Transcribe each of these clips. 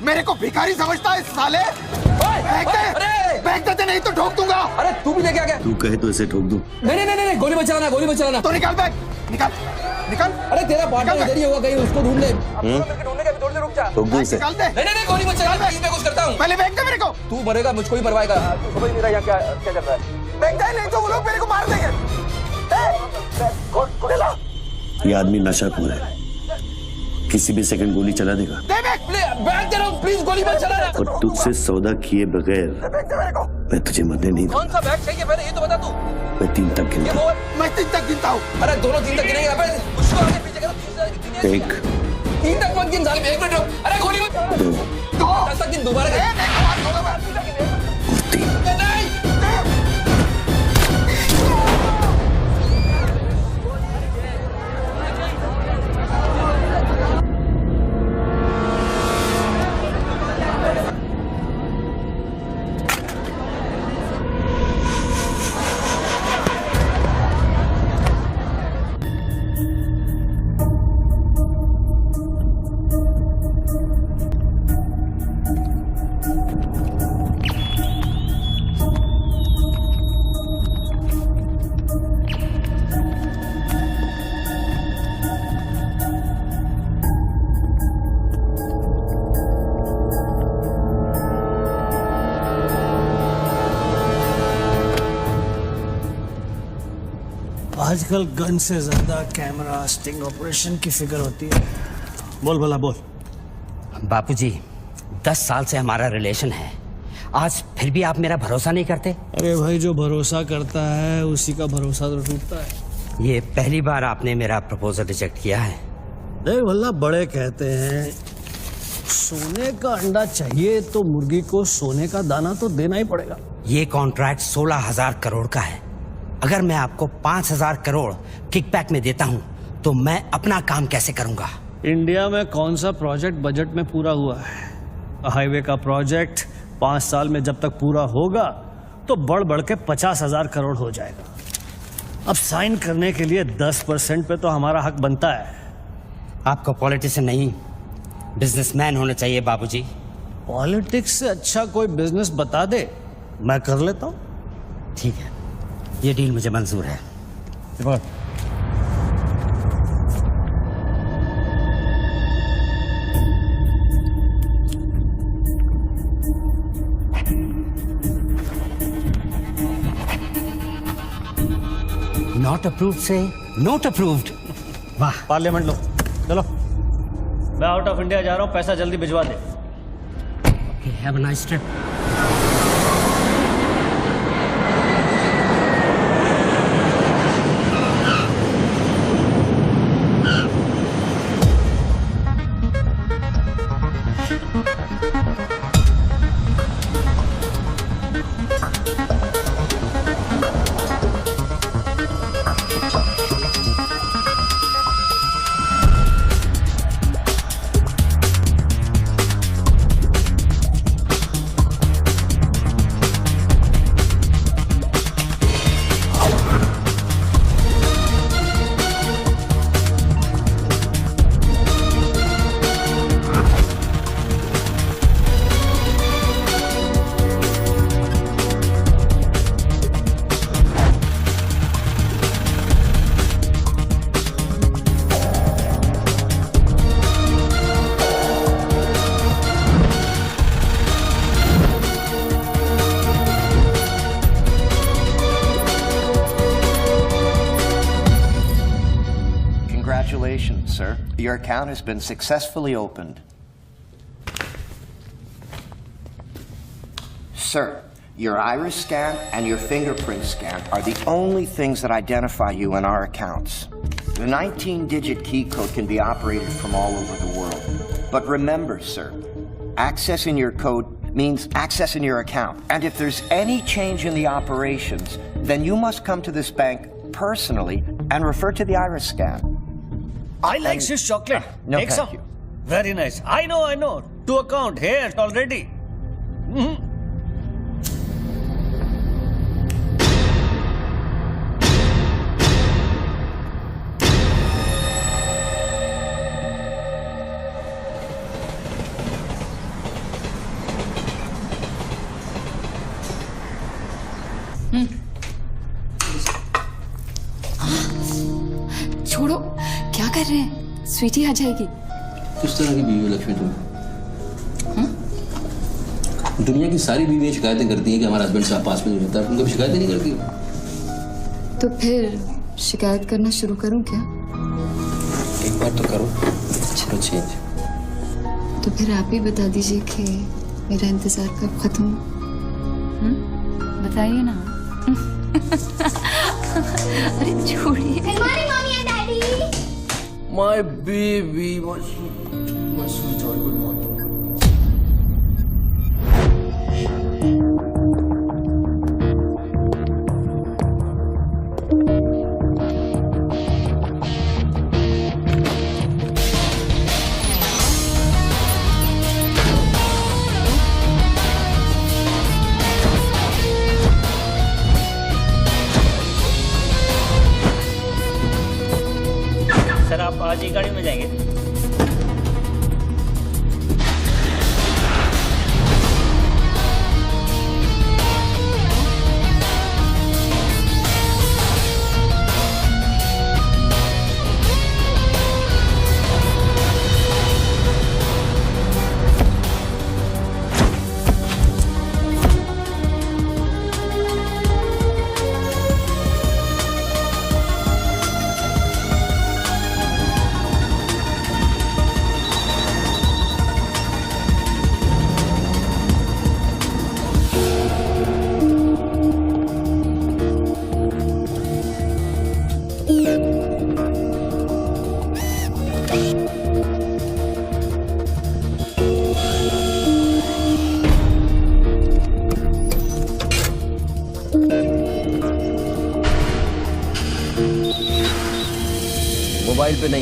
मेरे को भिखारी समझता है साले? फेंक देते नहीं तो ठोक दूंगा। अरे तू भी लेके आ गया। तू कहे तो इसे ठोक दूं। नहीं, गोली मत चलाना, गोली मत चलाना। तो निकाल बैग, निकाल। अरे तेरा पार्टनर इधर ही होगा, कहीं उसको ढूंढ ले। ढूंढने का भी थोड़ी देर रुक जा। ठोक दूं इसे। निकाल दे। नहीं, गोली मत चलाना, मैं कुछ करता हूँ। पहले फेंक दे मेरे को। तू मरेगा, मुझको ही मरवाएगा। तू समझ नहीं रहा यहाँ क्या चल रहा है। फेंक दे, नहीं तो वो लोग मेरे को मार देंगे। ये आदमी नशाखोर है, किसी भी सेकंड गोली चला देगा। दे बैग। बैग दे रहा हूँ, प्लीज गोली मत चलाना। और तुझसे सौदा किए बगैर मैं तुझे मरने नहीं दूंगा। कौन सा बैग चाहिए पहले ये तो बता तू। मैं 3 तक गिनता हूँ। मैं 3 तक गिनता हूँ। अरे दोनों 3 तक गिनेंगे। अबे उसको आगे पीछे करो। 1 3 तक मत गिन साले, 1 मिनट रुक। अरे गोली मत। 2 10 तक गिन दोबारा गिन। और 3। आजकल गन से ज्यादा कैमरा स्टिंग ऑपरेशन की फिक्र होती है। बोल भला बोल। बापूजी, 10 साल से हमारा रिलेशन है, आज फिर भी आप मेरा भरोसा नहीं करते? अरे भाई, जो भरोसा करता है उसी का भरोसा तो टूटता है। ये पहली बार आपने मेरा प्रपोजल रिजेक्ट किया है। देख भला, बड़े कहते हैं सोने का अंडा चाहिए तो मुर्गी को सोने का दाना तो देना ही पड़ेगा। ये कॉन्ट्रैक्ट 16,000 करोड़ का है। अगर मैं आपको 5,000 करोड़ किकबैक में देता हूं तो मैं अपना काम कैसे करूंगा? इंडिया में कौन सा प्रोजेक्ट बजट में पूरा हुआ है? हाईवे का प्रोजेक्ट 5 साल में जब तक पूरा होगा तो बढ़ बढ़ के 50,000 करोड़ हो जाएगा। अब साइन करने के लिए 10% पे तो हमारा हक बनता है। आपको पॉलिटिशियन नहीं, बिजनेसमैन होना चाहिए बाबूजी। पॉलिटिक्स से अच्छा कोई बिजनेस बता दे, मैं कर लेता हूं। ठीक है, ये डील मुझे मंजूर है। नॉट अप्रूव्ड से नॉट अप्रूव्ड। वाह। पार्लियामेंट लो, चलो। मैं आउट ऑफ इंडिया जा रहा हूं, पैसा जल्दी भिजवा दे। Have a nice trip. Congratulations, sir. Your account has been successfully opened. Sir, your iris scan and your fingerprint scan are the only things that identify you in our accounts. The 19-digit key code can be operated from all over the world. But remember, sir, accessing your code means accessing your account. And if there's any change in the operations, then you must come to this bank personally and refer to the iris scan. I like Swiss chocolate. No, Take thank some. you. Very nice. I know. To account here already. Sweety आ जाएगी। किस तरह की बीवी हो लक्ष्मी तुम? दुनिया की सारी बीवियां शिकायतें करती हैं कि हमारा हस्बैंड साहब पास में नहीं रहता, तुम कभी शिकायतें नहीं करती हो? तो फिर शिकायत करना शुरू करूं क्या? एक बार तो करो, चलो चेंज। तो फिर आप ही बता दीजिए कि मेरा इंतजार कब खत्म हो। बताइए ना। अरे छोड़िए। माय बेबी, माय स्वीट और गुड मॉर्निंग। सर आप आज ही गाड़ी में जाएंगे?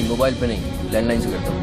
मोबाइल पे नहीं, लैंडलाइन से करता हूँ।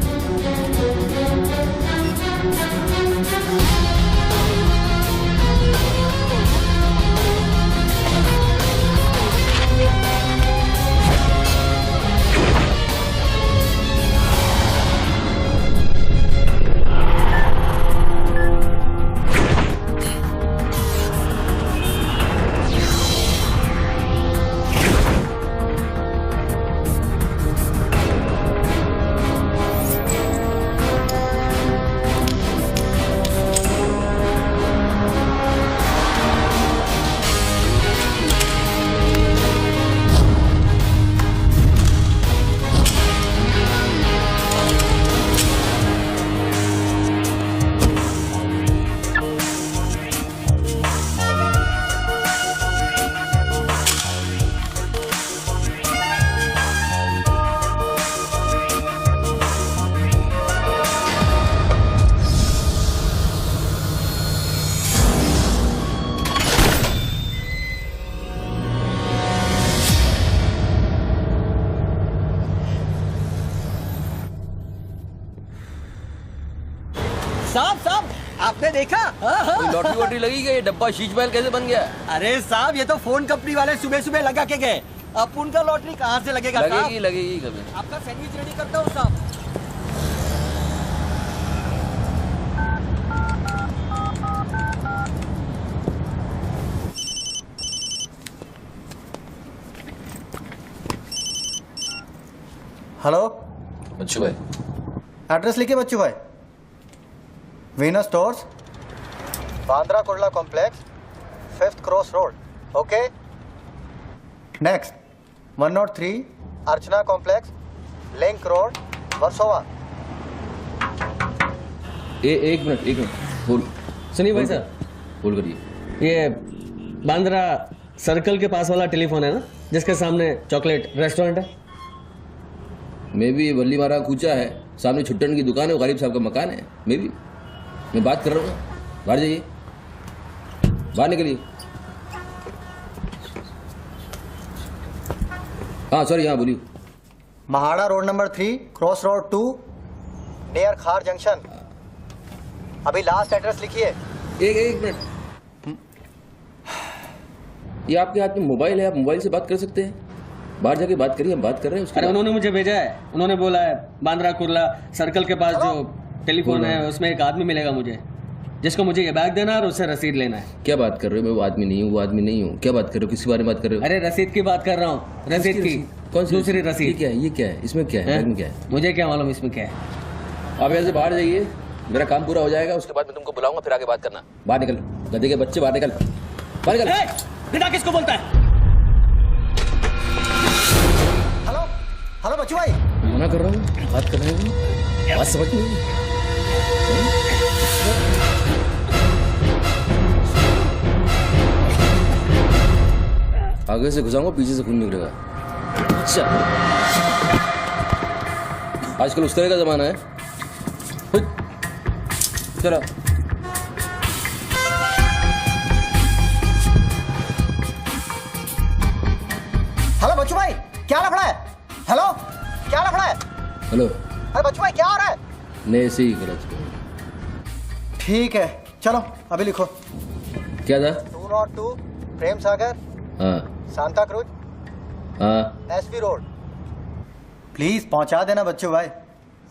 साहब आपने देखा? लॉटरी वॉटरी लगी गई, डब्बा शीश महल कैसे बन गया? अरे साहब ये तो फोन कंपनी वाले सुबह सुबह लगा के गए। अब उनका लॉटरी कहाँ से लगेगा? लगेगी कभी। आपका सैंडविच रेडी करता हूँ साहब। हेलो बच्चू भाई, एड्रेस लिखिए बच्चू भाई। Venus stores, Bandra Kurla complex, 5th cross road. Okay next 103 अर्चना कॉम्प्लेक्स, लिंक रोड, वर्सोवा। एक मिनट बोल। सुनिए भाई साहब, बोल करिए। ये बांद्रा सर्कल के पास वाला टेलीफोन है ना, जिसके सामने चॉकलेट रेस्टोरेंट है? मे भी वल्ली मारा कूचा है, सामने छुट्टन की दुकान है, वो गालिब साहब का मकान है। मे भी मैं बात कर रहा हूँ, बाहर जाइए, बाहर निकलिए। हाँ सॉरी, हाँ बोलिए। MHADA road number 3 cross road 2 near खार जंक्शन। अभी लास्ट एड्रेस लिखिए। एक मिनट, ये आपके हाथ में मोबाइल है, आप मोबाइल से बात कर सकते हैं। बाहर जाके बात करिए, हम बात कर रहे हैं। अरे उन्होंने मुझे भेजा है, उन्होंने बोला है बांद्रा कुर्ला सर्कल के पास जो टेलीफोन है उसमें एक आदमी मिलेगा मुझे, जिसको मुझे ये बैग देना है और उससे रसीद लेना है। क्या बात कर रहे हो? मैं वो आदमी नहीं हूँ, क्या बात कर रहे हो? किसी बारे में बात कर रहे हो? अरे रसीद की बात कर रहा हूँ, रसीद की। कौन सी दूसरी ये रसीद। क्या है? ये क्या है? इसमें क्या है? बैग में क्या है? मुझे क्या मालूम इसमें क्या है। आप यहाँ से बाहर जाइए, मेरा काम पूरा हो जाएगा, उसके बाद मैं तुमको बुलाऊंगा, फिर आगे बात करना। बाहर निकल, गधे के बच्चे, बाहर निकल, बाहर निकल। बिना किसको बोलता है? हेलो हेलो बच्चू भाई। मना कर रहा हूँ, बात कर रहे हैं, बात समझ नहीं। आगे से घुसाऊंगा, पीछे से खून निकलेगा। अच्छा, आजकल उस तरह का जमाना है। चलो हेलो बच्चू भाई, क्या लफड़ा है? हेलो, क्या लफड़ा है? हेलो, अरे बच्चू भाई क्या हो रहा है? नहीं से ही गलत। ठीक है, चलो अभी लिखो। क्या था? 202 प्रेम सागर, हाँ सांता क्रूज, हाँ, एसपी रोड। प्लीज पहुंचा देना बच्चू भाई,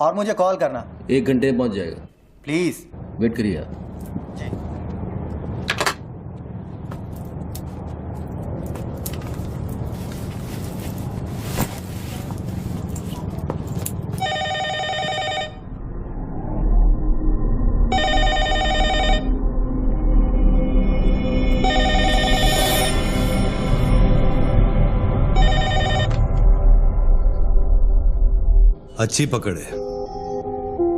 और मुझे कॉल करना 1 घंटे में पहुंच जाएगा। प्लीज। वेट करिए आप। जी। अच्छी पकड़ है,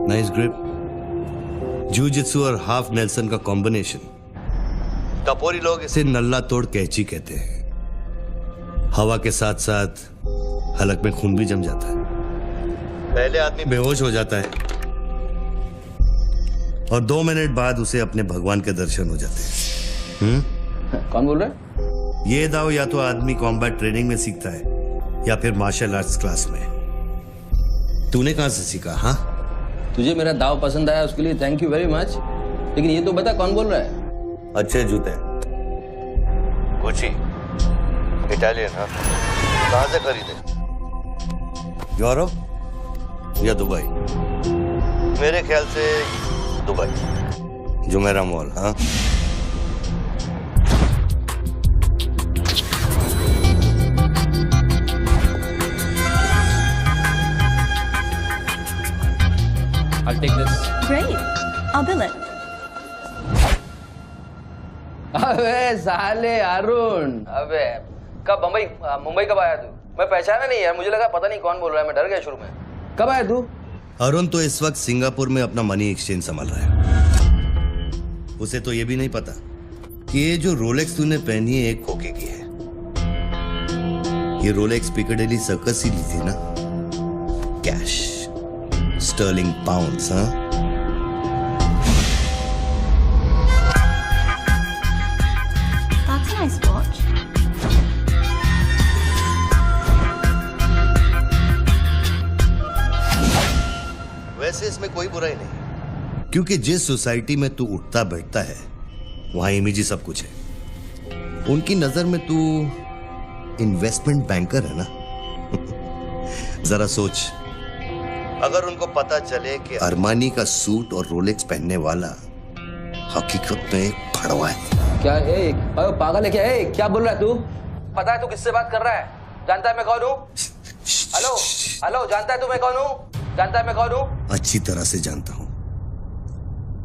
नाइस ग्रिप। जूजित्सु और हाफ नेल्सन का कॉम्बिनेशन। टपोरी लोग इसे नल्ला तोड़ कैची कहते हैं। हवा के साथ साथ हलक में खून भी जम जाता है। पहले आदमी बेहोश हो जाता है और 2 मिनट बाद उसे अपने भगवान के दर्शन हो जाते हैं। कौन बोल रहा है? ये दाव या तो आदमी कॉम्बैट ट्रेनिंग में सीखता है या फिर मार्शल आर्ट्स क्लास में। तूने कहां से सीखा? हाँ, तुझे मेरा दाव पसंद आया, उसके लिए थैंक यू वेरी मच। लेकिन ये तो बता कौन बोल रहा है? अच्छे जूते, गुची, इटालियन। हाँ, कहां से खरीदे? यूरोप या दुबई? मेरे ख्याल से दुबई, जुमेरा मॉल। हाँ, I'll take this. Great. I'll bill it. अबे साले अरुण, अबे कब मुंबई कब आया तू? मैं पहचाना नहीं यार, मुझे लगा पता नहीं कौन बोल रहा है, मैं डर गया शुरू में। कब आया तू? अरुण तो इस वक्त सिंगापुर में अपना मनी एक्सचेंज संभाल रहा है। उसे तो ये भी नहीं पता कि ये जो रोलेक्स तूने पहनी है एक खोखे की है। ये रोलेक्स पिकाडेली सर्कस ही ली थी ना? Cash, sterling pounds. हाँ, That's a nice watch. वैसे इसमें कोई बुराई नहीं, क्योंकि जिस सोसाइटी में तू उठता बैठता है वहां इमेज ही सब कुछ है। उनकी नजर में तू इन्वेस्टमेंट बैंकर है ना? जरा सोच, अगर उनको पता चले कि अरमानी का सूट और रोलेक्स पहनने वाला हकीकत में एक भड़वा है। क्या है? पागल है क्या? क्या बोल रहा है तू? पता है तू किससे बात कर रहा है? जानता है मैं कौन हूँ? हेलो हेलो, जानता है तू मैं कौन हूँ? जानता है मैं कौन हूँ? अच्छी तरह से जानता हूँ।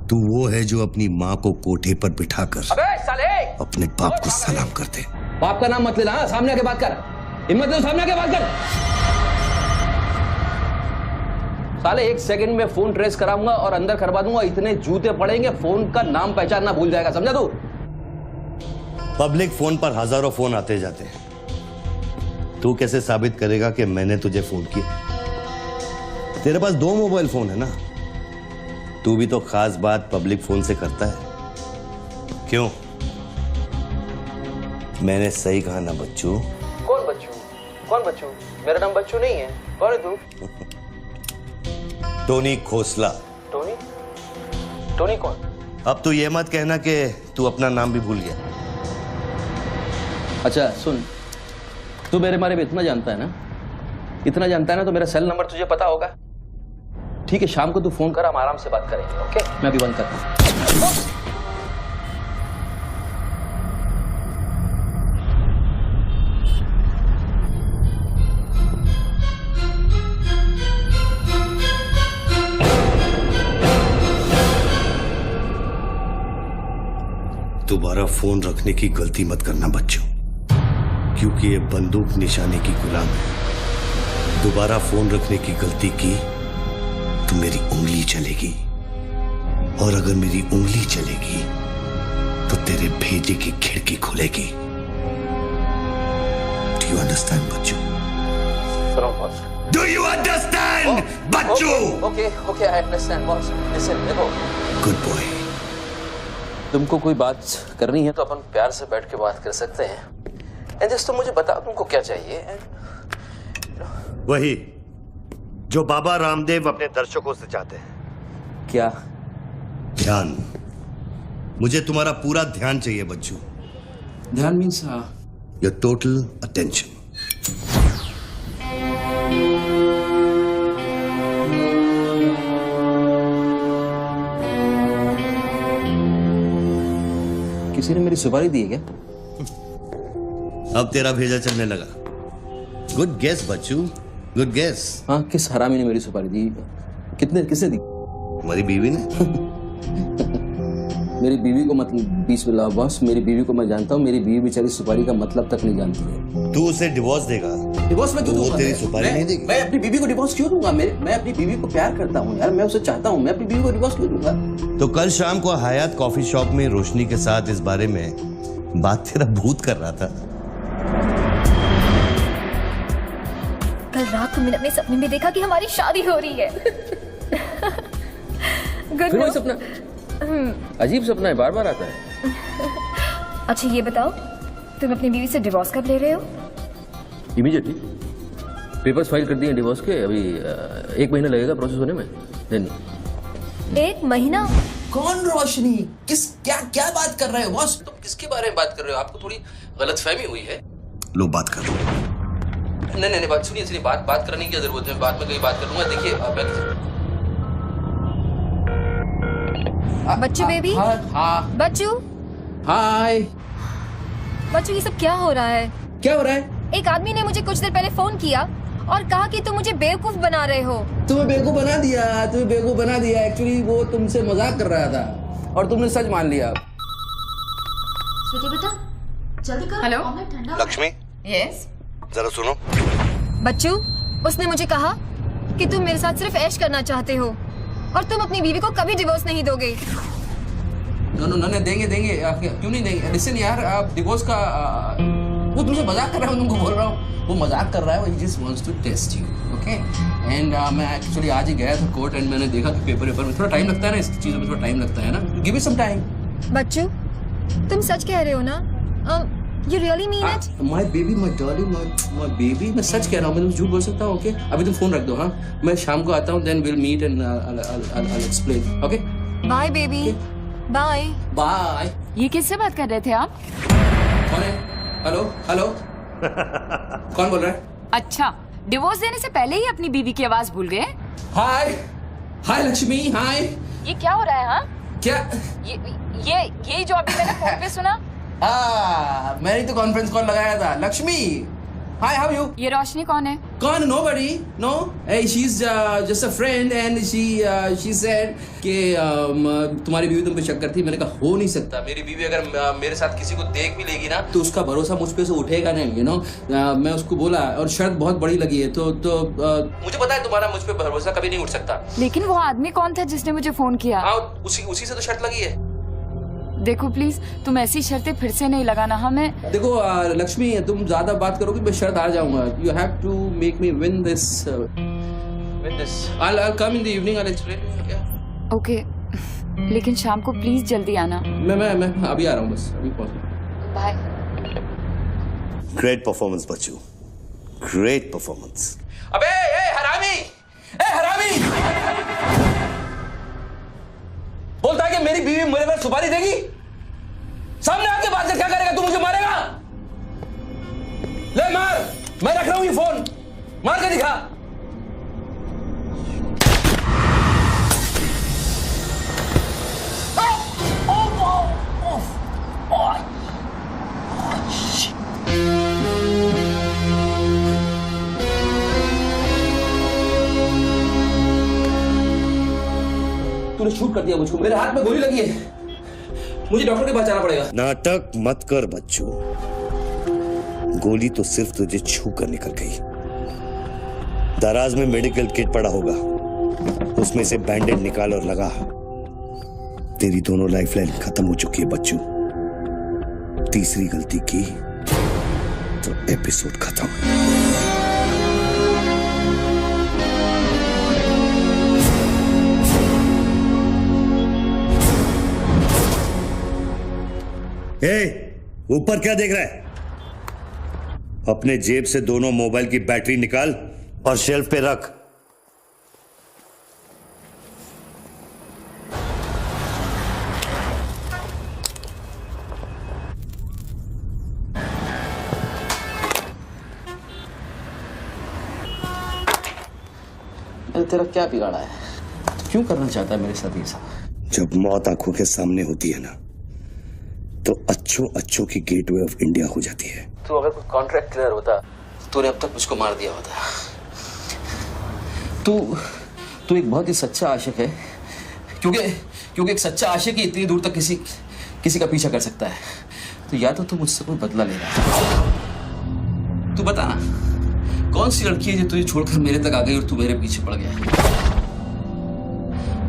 तू वो है जो अपनी माँ को कोठे पर बिठाकर अबे साले अपने बाप को सलाम करते। बाप का नाम मत लेना, हाँ? सामने आके बात कर, हिम्मत है तो सामने आके बात कर। साले 1 सेकंड में फोन ट्रेस कराऊंगा और अंदर करवा दूंगा, इतने जूते पड़ेंगे फोन का नाम पहचानना भूल जाएगा, समझा तू? पब्लिक फोन पर हजारों फोन आते जाते हैं। तू कैसे साबित करेगा कि मैंने तुझे फोन किया? तेरे पास 2 मोबाइल फोन है ना? तू भी तो खास बात पब्लिक फोन से करता है, क्यों? मैंने सही कहा ना बच्चू? कौन बच्चू? कौन बच्चू? मेरा नाम बच्चू नहीं है। कौन है तू? टोनी खोसला। टोनी? टोनी कौन? अब तू ये मत कहना कि तू अपना नाम भी भूल गया। अच्छा सुन, तू मेरे बारे में इतना जानता है ना, इतना जानता है ना, तो मेरा सेल नंबर तुझे पता होगा। ठीक है, शाम को तू फोन कर, हम आराम से बात करेंगे। ओके, मैं अभी बंद करता हूँ। दोबारा फोन रखने की गलती मत करना बच्चों, क्योंकि ये बंदूक निशाने की गुलाम है। दोबारा फोन रखने की गलती की तो मेरी उंगली चलेगी, और अगर मेरी उंगली चलेगी तो तेरे भेजे की खिड़की खुलेगी। डू यू अंडरस्टैंड बच्चों? डू यू अंडरस्टैंड बच्चों? Okay okay, I understand boss. Listen, देखो, गुड बॉय। तुमको कोई बात करनी है तो अपन प्यार से बैठ के बात कर सकते हैं। एंड जस्ट तुम मुझे बताओ तुमको क्या चाहिए। वही जो बाबा रामदेव अपने दर्शकों से चाहते हैं। क्या? ध्यान। मुझे तुम्हारा पूरा ध्यान चाहिए बच्चों। ध्यान मीन्स योर टोटल अटेंशन। किसी ने मेरी सुपारी दी है क्या? अब तेरा भेजा चलने लगा। गुड गेस बच्चू, गुड गेस। हाँ, किस हरामी ने मेरी सुपारी दी? किसने दी? हमारी बीवी ने। मेरी बीवी को मतलब 20 बॉस, मेरी बीवी को मैं जानता हूँ। मेरी बीवी बेचारी सुपारी का मतलब तक नहीं जानती है। तू उसे डिवोर्स देगा? डिवोर्स मैं क्यों दूंगा? वो तेरी सुपारी नहीं देगी? मैं अपनी बीवी को डिवोर्स क्यों दूंगा? मैं अपनी बीवी को प्यार करता हूँ यार, मैं उसे चाहता हूँ। मैं अपनी बीवी को डिवोर्स क्यों दूंगा? तो कल शाम को हयात कॉफी शॉप में रोशनी के साथ इस बारे में बात तेरा भूत कर रहा था। कल रात को मैंने अपने सपने में देखा कि हमारी शादी हो रही है। फिर वही सपना? अजीब सपना है, बार बार आता है। अच्छा ये बताओ, तुम अपनी बीवी से डिवोर्स कब ले रहे हो? इमीडिएटली। पेपर्स फाइल कर दिए डिवोर्स के। अभी 1 महीना लगेगा प्रोसेस होने में। देन 1 महीना? कौन रोशनी? क्या बात कर रहे हो बॉस? तुम किसके बारे में बात कर रहे हो? आपको थोड़ी गलतफहमी हुई है। लो बात कर। नहीं, बात सुनिए, बात करने की जरूरत है। बाद में कहीं बात कर लूंगा। देखिए बच्चू बेबी। हाँ बच्चू। हाय। बच्चू ये सब क्या हो रहा है? क्या हो रहा है? एक आदमी ने मुझे कुछ देर पहले फोन किया और कहा कि तुम मुझे बेवकूफ बना रहे हो। तुम्हें बेवकूफ बना दिया। एक्चुअली वो तुमसे मजाक कर रहा था और तुमने सच मान लिया। बेटा जल्दी करो। हेलो लक्ष्मी। यस। जरा सुनो। बच्चू, उसने मुझे कहा कि तुम मेरे साथ सिर्फ ऐश करना चाहते हो और तुम अपनी बीवी को कभी डिवोर्स नहीं दोगे। नो, देंगे। क्यों नहीं देंगे? लिसन यार, आप डिवोर्स का वो तुमसे मजाक कर रहा है। तुमको बोल रहा हूँ, वो मजाक कर रहा है। वो just wants to test you, okay? And मैं एक्चुअली आज ही गया था कोर्ट एंड मैंने देखा कि पेपर में थोड़ा टाइम लगता है ना, इस चीजों में थोड़ा टाइम लगता है ना। Give me some time. बच्चू, तुम सच कह रहे हो ना? You really mean it? My baby, my darling, my baby, मैं सच कह रहा हूँ। मैं झूठ बोल सकता हूँ? ओके, अभी तुम फोन रख दो। हाँ, मैं शाम को आता हूँ। Then we'll meet and I'll explain. Okay? Bye baby. Bye. Bye. ये किससे बात कर रहे थे आप? कौन है? हेलो कौन बोल रहा है? अच्छा, डिवोर्स देने से पहले ही अपनी बीवी की आवाज भूल गए? हाय लक्ष्मी, हाय। ये क्या हो रहा है? हाँ, क्या? ये जो अभी मैंने फोन पे सुना। मैंने तो कॉन्फ्रेंस कॉल लगाया था। Lakshmi, hi, how you? ये रोशनी कौन है? कौन? Nobody, no. She is just a friend and she said कि तुम्हारी बीवी तुम पे शक करती है। मैंने कहा हो नहीं सकता। मेरी बीवी अगर मेरे साथ किसी को देख भी लेगी ना तो उसका भरोसा मुझ पे से उठेगा नहीं, यू नो। मैं उसको बोला और शर्त बहुत बड़ी लगी है तो मुझे पता है तुम्हारा मुझ पे भरोसा कभी नहीं उठ सकता। लेकिन वो आदमी कौन था जिसने मुझे फोन किया? उसी से तो शर्त लगी है। देखो प्लीज, तुम ऐसी शर्तें फिर से नहीं लगाना। हमें देखो लक्ष्मी, तुम ज्यादा बात करोगे मैं शर्त हार जाऊंगा। You have to make me win this. I'll come in the evening, I'll explain. Yeah. Okay, लेकिन शाम को प्लीज जल्दी आना। मैं अभी आ रहा हूँ, बस अभी पहुंच। बाय। ग्रेट परफॉर्मेंस बच्चू, ग्रेट परफॉर्मेंस। अबे हरामी, बोलता है कि मेरी बीवी मेरे पर सुपारी देगी। सामने आके बात कर, क्या करेगा तू? मुझे मारेगा? ले मार, मैं रख रहा हूं ये फोन, मार के दिखा। तूने शूट कर दिया मुझको, मेरे हाथ में गोली लगी है। मुझे डॉक्टर के पास जाना पड़ेगा। नाटक मत कर बच्चू, गोली तो सिर्फ तुझे छू कर निकल गई। दराज में मेडिकल किट पड़ा होगा, उसमें से बैंडेज निकाल और लगा। तेरी दोनों लाइफलाइन खत्म हो चुकी है बच्चू। तीसरी गलती की तो एपिसोड खत्म। ऊपर क्या देख रहा है? अपने जेब से दोनों मोबाइल की बैटरी निकाल और शेल्फ पे रख। तेरा क्या बिगाड़ा है? क्यों करना चाहता है मेरे साथ ये सब? जब मौत आंखों के सामने होती है ना, तो अच्छों की गेटवे ऑफ इंडिया हो जाती है। तू अगर कोई कॉन्ट्रैक्ट क्लियर होता, तूने अब तक मुझको मार दिया होता। तू एक बहुत ही सच्चा आशिक है, क्योंकि एक सच्चा आशिक ही इतनी दूर तक किसी का पीछा कर सकता है। तो या तो तू मुझसे कोई बदला ले रहा है। तू बता ना, कौन सी लड़की है जो तुझे छोड़कर मेरे तक आ गई और तू मेरे पीछे पड़ गया?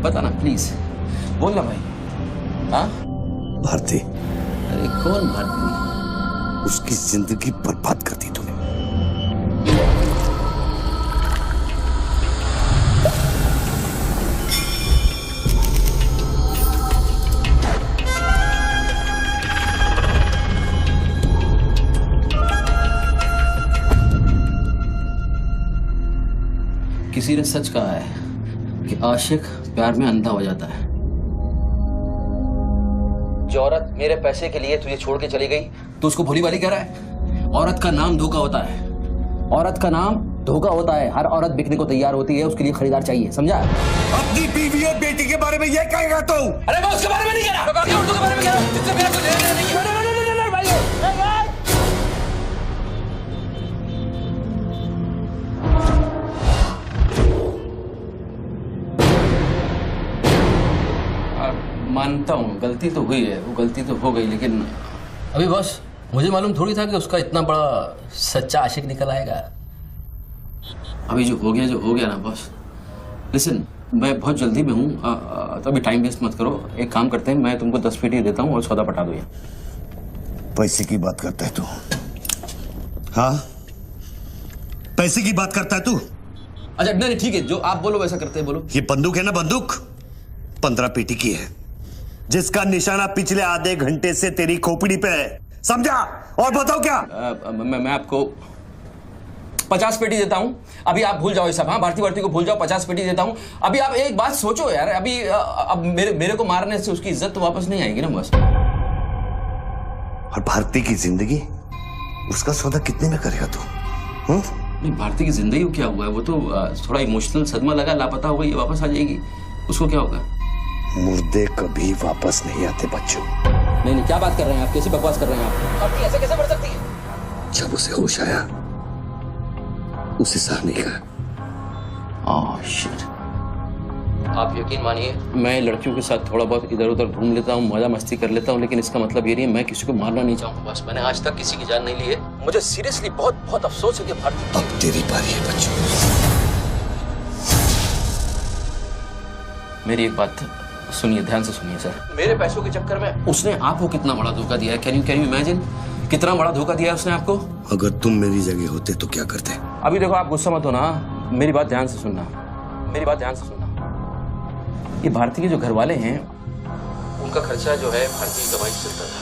बता ना प्लीज, बोल ना भाई। हाँ भारती। अरे कौन भारती? उसकी जिंदगी बर्बाद कर दी तूने। किसी ने सच कहा है कि आशिक प्यार में अंधा हो जाता है। जो औरत मेरे पैसे के लिए तुझे छोड़ के चली गई, तो उसको भोली भाली कह रहा है? औरत का नाम धोखा होता है। औरत का नाम धोखा होता है। हर औरत बिकने को तैयार होती है, उसके लिए खरीदार चाहिए, समझा? अपनी बीवी और बेटी के बारे में ये कहेगा तू? अरे मैं उसके बारे में नहीं कह रहा, मैं औरतों के बारे में कह रहा हूं, जिससे मेरा कुछ लेना नहीं है। मानता हूँ गलती तो हुई है, वो गलती तो हो गई, लेकिन अभी बॉस मुझे मालूम थोड़ी था कि उसका इतना बड़ा सच्चा आशिक निकल आएगा। अभी जो हो गया ना बॉस। लिसन, मैं बहुत जल्दी में हूँ, तो अभी टाइम वेस्ट मत करो। एक काम करते हैं, मैं तुमको 10 पेटी देता हूँ और सौदा पटा दो। ये पैसे की बात करता है तू? हाँ, पैसे की बात करता है तू? अच्छा नहीं ठीक है, जो आप बोलो वैसा करते हैं, बोलो। ये बंदूक है ना, बंदूक 15 पेटी की है, जिसका निशाना पिछले आधे घंटे से तेरी खोपड़ी पे है, समझा? और बताओ क्या? मैं आपको 50 पेटी देता हूं। अभी आप भूल जाओ ये सब। हाँ, भारती को भूल जाओ, 50 पेटी देता हूं। अभी आप एक बात सोचो यार, अभी अब मेरे को मारने से उसकी इज्जत तो वापस नहीं आएगी ना बस। और भारती की जिंदगी, उसका सौदा कितने में करेगा तू? नहीं, भारती की जिंदगी को क्या हुआ है? वो तो थोड़ा इमोशनल सदमा लगा, लापता हो गई, वापस आ जाएगी। उसको क्या होगा? मुर्दे कभी वापस नहीं आते बच्चों। नहीं, क्या बात कर रहे हैं आप? कैसे बकवास कर रहे हैं आप? भारती ऐसे कैसे मर सकती है? जब उसे होश आया, उसे सह नहीं कहा। Oh shit. आप यकीन मानिए, मैं लड़कियों के साथ थोड़ा बहुत इधर उधर घूम लेता हूँ, मजा मस्ती कर लेता हूँ, लेकिन इसका मतलब ये नहीं है मैं किसी को मारना नहीं चाहूँगा। बस मैंने आज तक किसी की जान नहीं ली है। मुझे सीरियसली बहुत अफसोस है कि भारती। अब तेरी बारी है बच्चों। मेरी एक बात सुनिए, ध्यान से सुनिए सर। मेरे पैसों के चक्कर में उसने आपको कितना बड़ा धोखा दिया है? कैन यू इमेजिन कितना बड़ा धोखा दिया है उसने आपको? अगर तुम मेरी जगह होते तो क्या करते? अभी देखो, आप गुस्सा मत हो ना, मेरी बात ध्यान से सुनना, मेरी बात ध्यान से सुनना। ये भारती के जो घर वाले हैं, उनका खर्चा जो है भारती की कमाई से चलता था।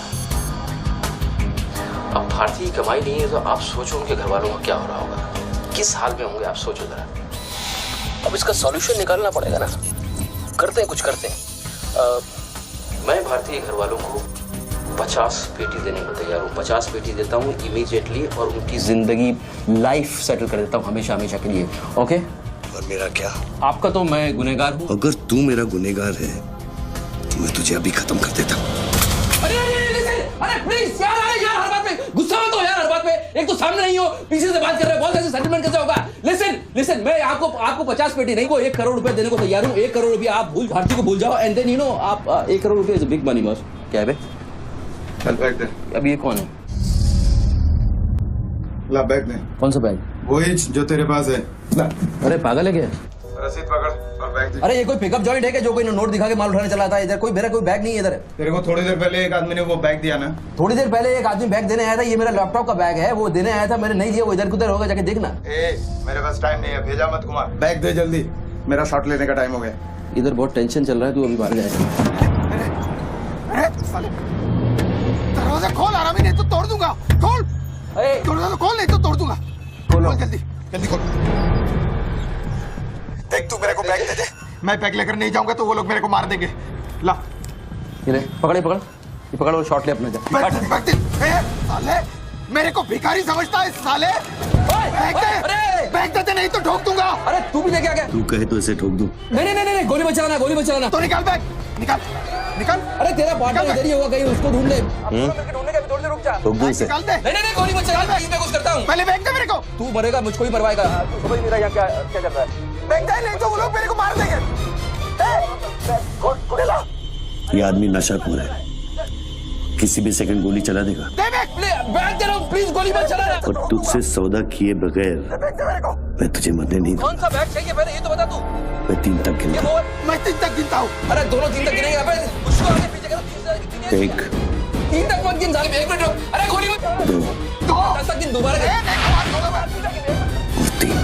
अब भारती की कमाई नहीं है, तो आप सोचो उनके घर वालों का क्या हो रहा होगा, किस हाल में होंगे, आप सोचो जरा। अब इसका सॉल्यूशन निकालना पड़ेगा ना। करते हैं, कुछ करते हैं। मैं भारतीय घर वालों को 50 पेटी देने को तैयार हूँ। 50 पेटी देता हूँ इमीडिएटली, और उनकी जिंदगी लाइफ सेटल कर देता हूँ हमेशा के लिए। ओके? और मेरा क्या? आपका तो मैं गुनहगार हूँ। अगर तू मेरा गुनहगार है तो मैं तुझे अभी खत्म कर देता हूँ। अरे प्लीज यार, हर बात पे गुस्सा मत हो यार, हर बात पे। एक तो सामने नहीं हो, पीछे से बात कर रहे हो, बहुत ऐसे सेटलमेंट कैसे होगा? लिसन, मैं आपको 50 पेटी नहीं को 1 करोड़ रुपए देने को तैयार हूँ। 1 करोड़ रुपए आप भारती को भूल जाओ एंड देन आप 1 करोड़ रुपए इज बिग मनी बॉस। क्या है बे? चल बैग दे। अब ये कौन है? ला बैग दे। कौन सा बैग? वही जो तेरे पास है। ला। अरे पागल है क्या? रसीद पकड़ और बैग दे। अरे ये कोई पिकअप जॉइंट है क्या जो कोई नोट दिखा के माल उठाने चला था? इधर मेरा कोई बैग नहीं है इधर। तेरे को थोड़ी देर पहले एक आदमी ने वो बैग दिया ना? थोड़ी देर पहले एक आदमी बैग देने आया था। ये मेरा लैपटॉप का बैग है, वो देने आया था, मैंने नहीं दिया। वो इधर उधर होगा, जाके देखना। मेरे पास टाइम नहीं है, भेजा मत कुमार। बैग दे जल्दी, मेरा शॉट लेने का टाइम हो गया। इधर बहुत टेंशन चल रहा है, तू अभी बाहर जाएगा। अरे साले, दरवाजा खोल आरामी, नहीं तो तोड़ दूंगा। खोल दरवाजा, खोल नहीं तो तोड़ दूंगा। खोल जल्दी जल्दी खोल। देख तू मेरे को बैग दे दे, मैं बैग लेकर नहीं जाऊंगा तो वो लोग मेरे को मार देंगे। ला ये पकड़ और शॉट ले अपना। जा बैग दे। साले मेरे को भिखारी समझता है साले। बैग दे नहीं तो ठोक दूंगा। अरे तू भी लेके आ गया। तू कहे तो इसे ठोक दूं। नहीं, गोली मत चलाना। तो निकाल बैग, निकाल। अरे तेरा पार्टनर इधर ही होगा कहीं, उसको ढूंढ ले। ढूंढने का भी थोड़ी देर रुक जा। ठोक दूं इसे। निकाल दे। नहीं, गोली मत चला, मैं कुछ करता हूँ। पहले बैग दे मेरे को। तू मरेगा, मुझको ही मरवाएगा। समझ नहीं रहा यहाँ क्या चल रहा है। बैग दे नहीं तो वो लोग मेरे को मार देंगे। ये आदमी नशाखोर है, किसी भी सेकंड गोली चला देगा। दे बैग दे रहा हूँ, प्लीज गोली मत चलाना। और तुझसे सौदा किए बगैर बैग दे मेरे को। मैं तुझे मरने नहीं दूंगा। कौन सा बैग चाहिए पहले ये तो बता तू। मैं 3 तक गिनूंगा। मैं 3 तक गिनता हूँ। अरे दोनों 3 तक गिनेंगे। अबे उसको आगे पीछे करो। 1 3 तक मत गिन साले। 1 मिनट रुक। अरे गोली मत। 2 10 तक गिन दोबारा गिन। और 3।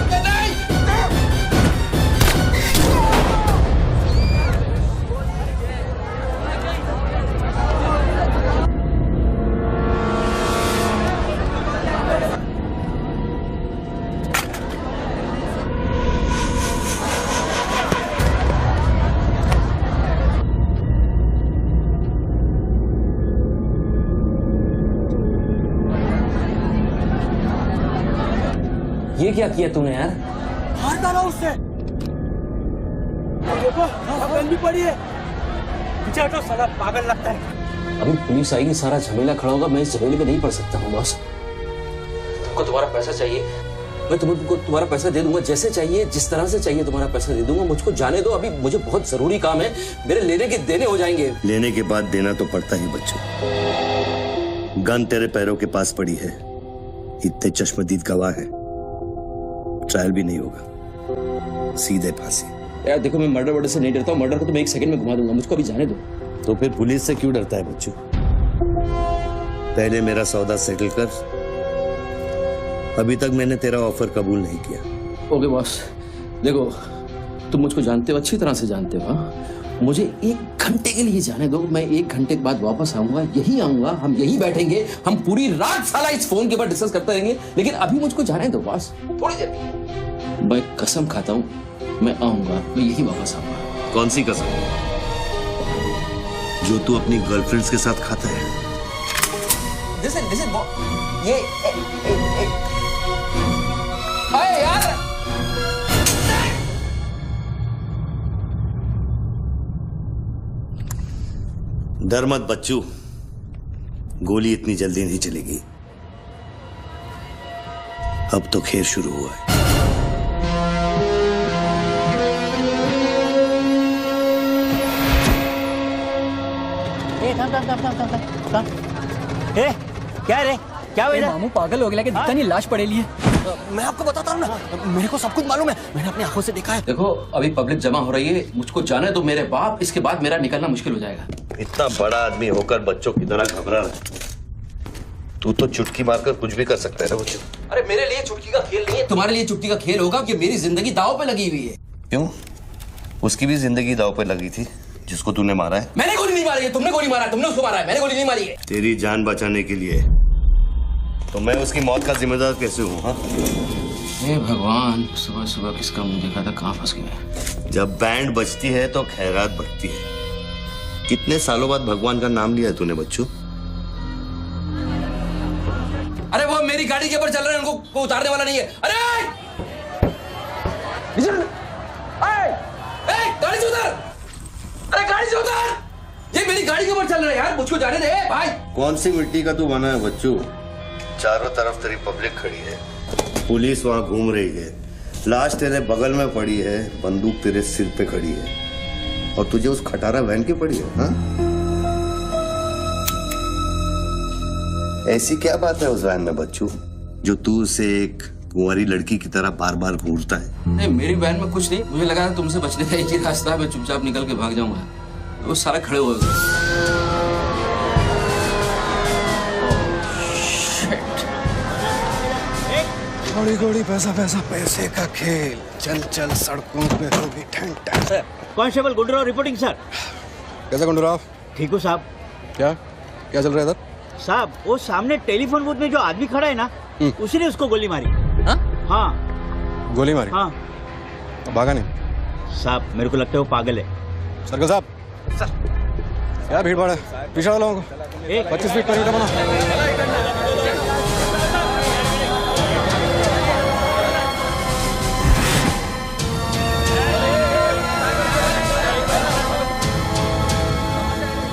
ये क्या किया तूने यार? मार डाला उससे। देखो गन भी पड़ी है। पीछे हटो, साला पागल लगता है। अभी पुलिस आएगी, सारा झमेला खड़ा होगा। मैं इस झमेले में नहीं पड़ सकता हूँ बॉस। तुमको तुम्हारा पैसा चाहिए, मैं तुमको तुम्हारा पैसा दे दूंगा। जैसे चाहिए, जिस तरह से चाहिए तुम्हारा पैसा दे दूंगा। मुझको जाने दो, अभी मुझे बहुत जरूरी काम है। मेरे लेने के देने हो जाएंगे। लेने के बाद देना तो पड़ता ही बच्चों। गन तेरे पैरों के पास पड़ी है, इतने चश्मदीद गवाह है। ट्रायल भी नहीं होगा, सीधे फांसी। यार देखो, मैं मर्डर से नहीं डरता हूँ। मर्डर को तो मैं 1 सेकंड में घुमा दूंगा। मुझको अभी जाने दो। तो फिर पुलिस से क्यों डरता है बच्चों? पहले मेरा सौदा सेटल कर। अभी तक मैंने तेरा ऑफर कबूल नहीं किया। ओके बॉस, देखो तुम मुझको जानते हो, अच्छी तरह से जानते हो। हाँ? मुझे 1 घंटे के लिए जाने दो। मैं 1 घंटे के बाद वापस आऊंगा, यही आऊंगा। हम यही बैठेंगे, हम पूरी रात साला इस फोन के ऊपर डिस्कस करते रहेंगे। लेकिन अभी मुझको जाने दो बॉस, थोड़ी देर। मैं कसम खाता हूँ, मैं आऊंगा, मैं यही वापस आऊंगा। कौन सी कसम? जो तू अपनी गर्लफ्रेंड्स के साथ खाता है। Listen, ये अरे यार, डर मत बच्चू, गोली इतनी जल्दी नहीं चलेगी। अब तो खेल शुरू हुआ है। ए, क्या रे, क्या हुआ? मामू पागल हो गया कि दिखता नहीं, लाश पड़ेली है। मैं आपको बताता हूँ ना, मेरे को सब कुछ मालूम है। मैंने अपनी आंखों से देखा है। देखो अभी पब्लिक जमा हो रही है, मुझको जाने दो मेरे बाप। इसके बाद मेरा निकलना मुश्किल हो जाएगा। इतना बड़ा आदमी होकर बच्चों की तरह घबरा रहा है। तू तो चुटकी मारकर कुछ भी कर सकता है ना बच्चों। अरे मेरे लिए चुटकी का खेल नहीं है, तुम्हारे लिए चुटकी का खेल होगा कि मेरी जिंदगी दांव पे लगी हुई है। क्यों? उसकी भी जिंदगी दांव पे लगी थी जिसको तूने मारा है। मैंने गोली नहीं मारी है, तुमने गोली मारा है। तुमने उसको मारा है, मैंने गोली नहीं मारी है। तेरी जान बचाने के लिए तो मैं उसकी मौत का जिम्मेदार कैसे हूँ? हाँ, हे भगवान, सुबह सुबह किसका मुंह देखा था, कहाँ फंस गया। जब बैंड बजती है तो खैरात बढ़ती है। कितने सालों बाद भगवान का नाम लिया तूने बच्चों? अरे वो मेरी गाड़ी के ऊपर चल रहे हैं, उनको उतारने वाला नहीं है। अरे गाड़ी से उतार, अरे गाड़ी से उतार। ये मेरी गाड़ी के ऊपर चल रहा है यार, मुझको जाने दे भाई। कौन सी मिट्टी का तू बना है बच्चों? चारों तरफ तेरी पब्लिक खड़ी है, पुलिस वहां घूम रही है, लाश तेरे बगल में पड़ी है, बंदूक तेरे सिर पे खड़ी है, और तुझे उस खटारा वैन की पड़ी है। हाँ, ऐसी क्या बात है उस वैन में बच्चू जो तू उसे एक कुंवारी लड़की की तरह बार बार घूरता है? नहीं, मेरी वैन में कुछ नहीं, मुझे लगा था तुमसे बचने का एक ही रास्ता है, मैं चुपचाप निकल के भाग जाऊंगा। वो सारे खड़े हुए घोड़ी घोड़ी पैसा पैसा पैसे का खेल, चल चल सड़कों पे होगी ठन ठन। Sir, constable Gundurao reporting sir. कैसा गुंडूराव? ठीक हो साहब। क्या क्या चल रहा है इधर? साहब, वो सामने टेलीफोन बूथ में जो आदमी खड़ा है ना, उसी ने उसको गोली मारी। हाँ, गोली मारी? हाँ। तो भागा नहीं? साहब, मेरे को लगता है वो पागल है। सर्कल साहब, सर क्या भीड़ भाड़ है, पीछे वाले लोगों को 25 फीट पर बना।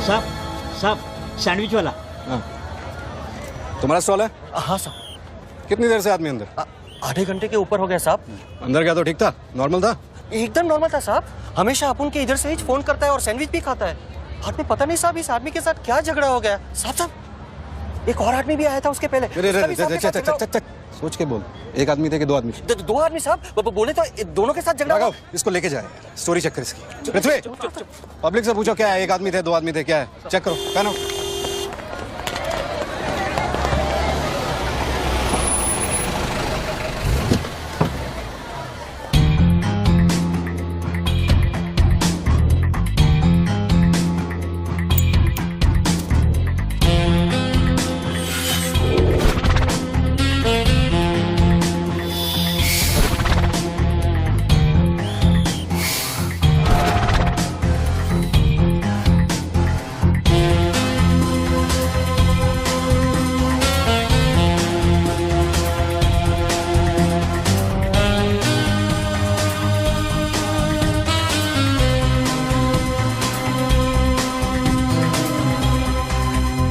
साहब, साहब, सैंडविच वाला। हाँ। तुम्हारा स्टॉल है? हाँ सर। कितनी देर से आदमी अंदर? आधे घंटे के ऊपर हो गया साहब। अंदर गया तो ठीक था, नॉर्मल था? एकदम नॉर्मल था साहब। हमेशा अपन के इधर से ही फोन करता है और सैंडविच भी खाता है। बाद में पता नहीं साहब इस आदमी के साथ क्या झगड़ा हो गया। साहब एक और आदमी भी आया था उसके पहले। सोच के बोल, एक आदमी थे कि दो आदमी? दो आदमी साहब, बोले तो दोनों के साथ झगड़ा हुआ। इसको लेके जाए, स्टोरी चेक कर इसकी। पृथ्वी, पब्लिक से पूछो क्या है, एक आदमी थे दो आदमी थे, क्या है, चेक करो। पहनो।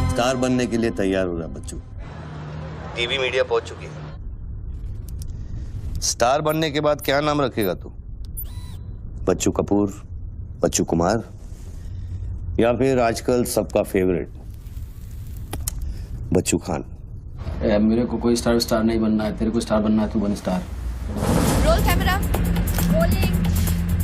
स्टार बनने के लिए तैयार हो रहा बच्चू। टीवी मीडिया पहुंच चुकी है। स्टार बनने के बाद क्या नाम रखेगा तू? बच्चू कपूर, बच्चू कुमार, या फिर आजकल सबका फेवरेट बच्चू खान? मेरे को कोई स्टार नहीं बनना है, तेरे को स्टार बनना है, तू बन स्टार। Roll camera, rolling.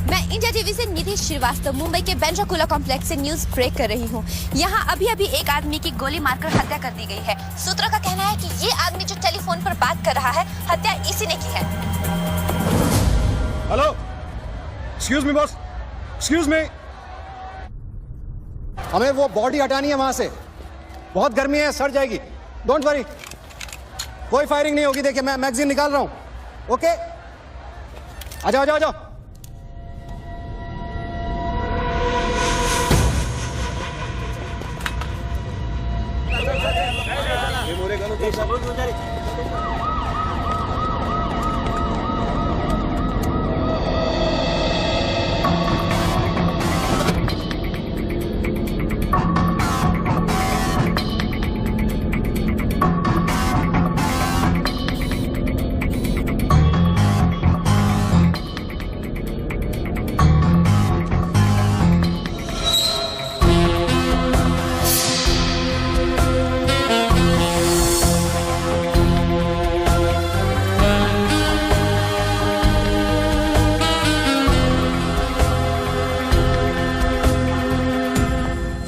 मैं इंडिया टीवी से निधि श्रीवास्तव मुंबई के बैंड्रा कुर्ला कॉम्प्लेक्स से न्यूज ब्रेक कर रही हूँ। यहाँ अभी अभी एक आदमी की गोली मारकर हत्या कर दी गई है। सूत्रों का कहना है कि ये आदमी जो टेलीफोन पर बात कर रहा है, हत्या इसी ने की है। Hello, excuse me boss, excuse me. हमें वो बॉडी हटानी है वहां से, बहुत गर्मी है, सड़ जाएगी। डोंट वरी, कोई फायरिंग नहीं होगी। देखिए मैं मैगजीन निकाल रहा हूं। ओके, आ जाओ आ जाओ आ जाओ।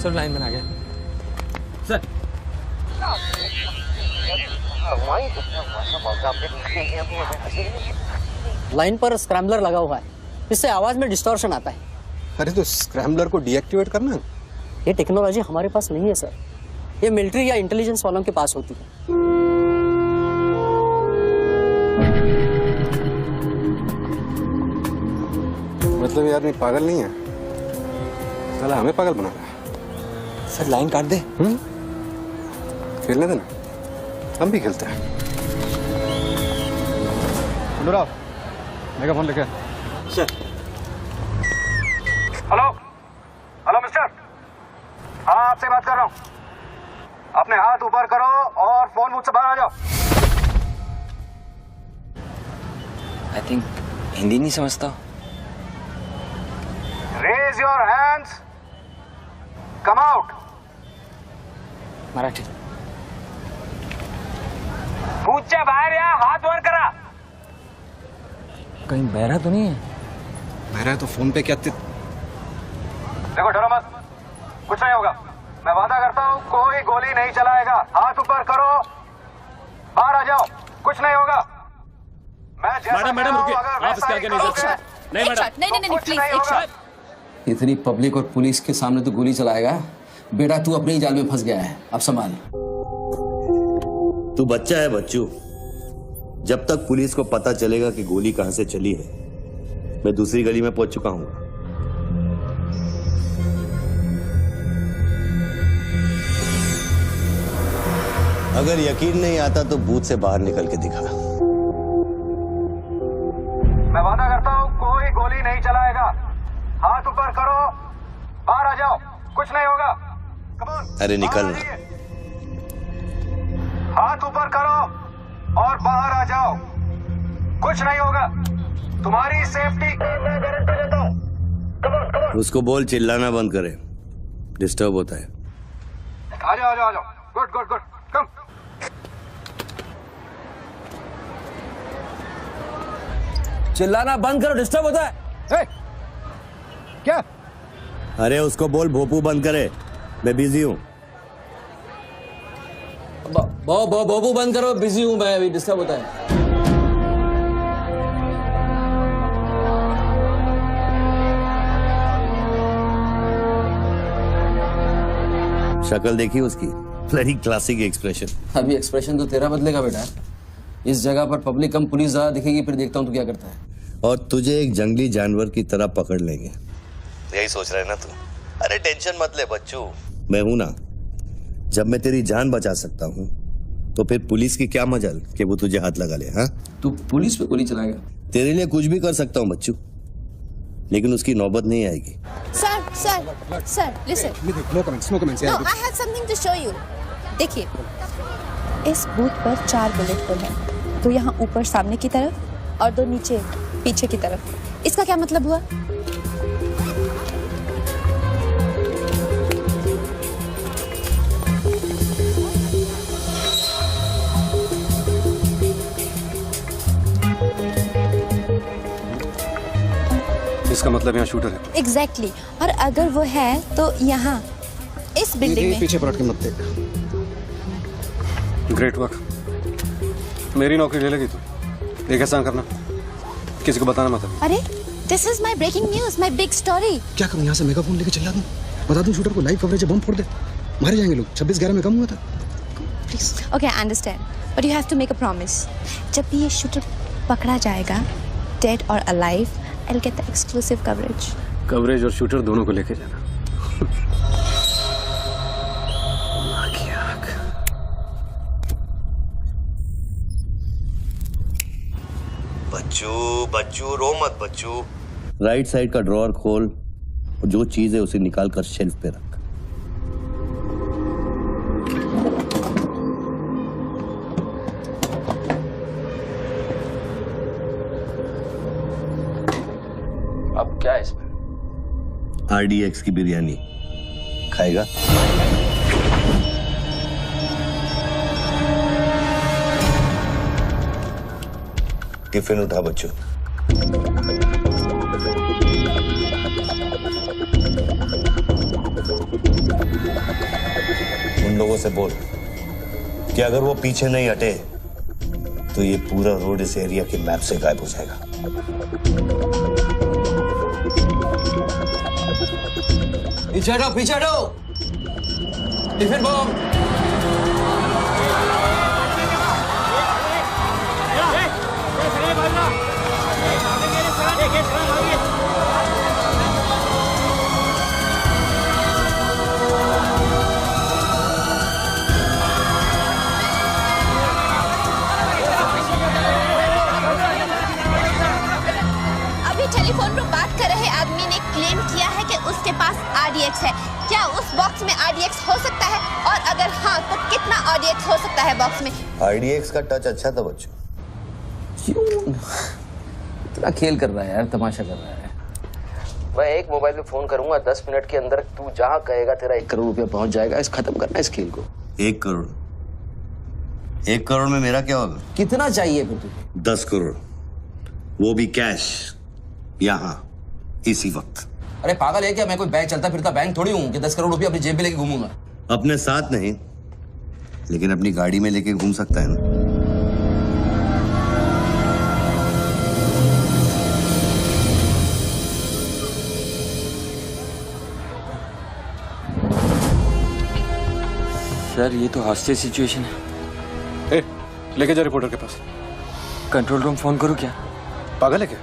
लाइन में आ गया सर। लाइन पर स्क्रैम्बलर लगा हुआ है, इससे आवाज में डिस्टॉर्शन आता है। अरे तो स्क्रैम्बलर को डीएक्टिवेट करना। ये टेक्नोलॉजी हमारे पास नहीं है सर, ये मिलिट्री या इंटेलिजेंस वालों के पास होती है। मतलब ये आदमी पागल नहीं है, साला हमें पागल बना रहा है। सर लाइन काट दे। खेलने देना, हम भी खेलते हैं। अनुराग, मेगाफोन लेके। सर। हेलो हेलो मिस्टर, हाँ आपसे बात कर रहा हूँ। अपने हाथ ऊपर करो और फोन मुझसे बाहर आ जाओ। आई थिंक हिंदी नहीं समझता। Raise your hands, come out. Marathi. पूछा बाहर या हाथ वर करा। कहीं बहरा तो नहीं है? बहरा है तो फोन पे क्या देखो, डरो मत, कुछ नहीं होगा। मैं वादा करता हूँ कोई गोली नहीं चलाएगा। हाथ ऊपर करो, बाहर आ जाओ, कुछ नहीं होगा। मैडम रुकिए, आप इसके आगे नहीं जा सकते। नहीं मैडम, नहीं प्लीज, एक शॉट। इतनी पब्लिक और पुलिस के सामने तो गोली चलाएगा? बेटा तू अपने ही जाल में फंस गया है, अब संभाल। तू बच्चा है बच्चू। जब तक पुलिस को पता चलेगा कि गोली कहां से चली है, मैं दूसरी गली में पहुंच चुका हूं। अगर यकीन नहीं आता तो बूथ से बाहर निकल के दिखा। मैं वादा करता हूँ कोई गोली नहीं चलाएगा। हाथ ऊपर करो, बाहर आ जाओ, कुछ नहीं होगा। Come on, अरे निकलना। हाथ ऊपर करो और बाहर आ जाओ, कुछ नहीं होगा। तुम्हारी सेफ्टी मैं गारंटी देता हूँ। Come on, come on. उसको बोल चिल्लाना बंद करे, डिस्टर्ब होता है। आ जाओ, आ जाओ, आ जाओ। गुड गुड गुड, कम। चिल्लाना बंद करो, डिस्टर्ब होता है। क्या? अरे उसको बोल भोपू बंद करे, मैं बिजी हूँ। बोबू बंद करो, बिजी हूँ मैं, अभी डिस्टर्ब होता है। शक्ल देखी उसकी, वेरी क्लासिक एक्सप्रेशन। अभी एक्सप्रेशन तो तेरा बदलेगा बेटा। इस जगह पर पब्लिक कम, पुलिस ज्यादा दिखेगी, फिर देखता हूँ तू क्या करता है। और तुझे एक जंगली जानवर की तरह पकड़ लेंगे, यही सोच रहा है ना तू? अरे टेंशन मत ले बच्चू, मैं हूं ना। जब मैं तेरी जान बचा सकता हूं तो फिर पुलिस की क्या मजाल कि वो तुझे हाथ लगा ले। हाँ, तू पुलिस पे गोली चलाएगा? तेरे लिए कुछ भी कर सकता हूं बच्चू, लेकिन उसकी नौबत नहीं आएगी। Sir listen. No comments, no comments. No, I have something to show you. देखिए, इस बूथ पर 4 बुलेट होल हैं, 2 यहाँ ऊपर सामने की तरफ और 2 नीचे पीछे की तरफ। इसका क्या मतलब हुआ? इसका मतलब यहाँ शूटर है। एग्जैक्टली। और अगर वो है तो यहाँ इस बिल्डिंग में। पीछे पलट के मत देख। ग्रेट वर्क, मेरी नौकरी ले लेगी तू। एक एहसान करना, किसी को बताना मत। अरे this is my breaking news, my big story. क्या करूँ, यहाँ से मेगाफोन लेके चिल्ला दूँ, बता दूँ शूटर को लाइव कवरेज है, बम फोड़ दे, मारे जाएंगे लोग। 26/11 में कम हुआ था। Please. Okay, I understand, but you have to make a promise. जब भी ये शूटर पकड़ा जाएगा, डेड और alive, I will get the exclusive coverage. Coverage और शूटर दोनों को लेके जाना। बच्चू रो मत बच्चू। राइट साइड का ड्रॉअर खोल और जो चीज है उसे निकाल कर शेल्फ पे रख। अब क्या है इसमें? RDX की बिरयानी खाएगा? टिफिन उठा बच्चों। उन लोगों से बोल कि अगर वो पीछे नहीं हटे तो ये पूरा रोड इस एरिया के मैप से गायब हो जाएगा। पीछे हटो। Tiffin bomb. टेलीफोन पर बात कर रहे आदमी ने क्लेम किया है कि उसके पास RDX है। क्या उस बॉक्स में RDX हो सकता है? और अगर हाँ RDX हो सकता है बॉक्स में। RDX का टच अच्छा था बच्चों। क्यों इतना खेल कर रहा है यार, तमाशा कर रहा है। मैं एक मोबाइल पे फोन करूंगा, 10 मिनट के अंदर तू जहां कहेगा तेरा 1 करोड़ रुपया पहुंच जाएगा। इस खत्म करना इस खेल को। 1 करोड़? 1 करोड़ में मेरा क्या होगा? कितना चाहिए फिर तुझे? 10 करोड़, वो भी कैश, यहाँ इसी वक्त। अरे पागल है क्या? मैं कोई बैंक चलता फिरता बैंक थोड़ी हूँ कि 10 करोड़ रुपया अपनी जेब में लेके घूमूंगा। अपने साथ नहीं, लेकिन अपनी गाड़ी में लेके घूम सकता है ना। सर ये तो हॉस्टेज सिचुएशन है। लेके जा रिपोर्टर के पास। कंट्रोल रूम फोन करूं क्या? पागल है क्या?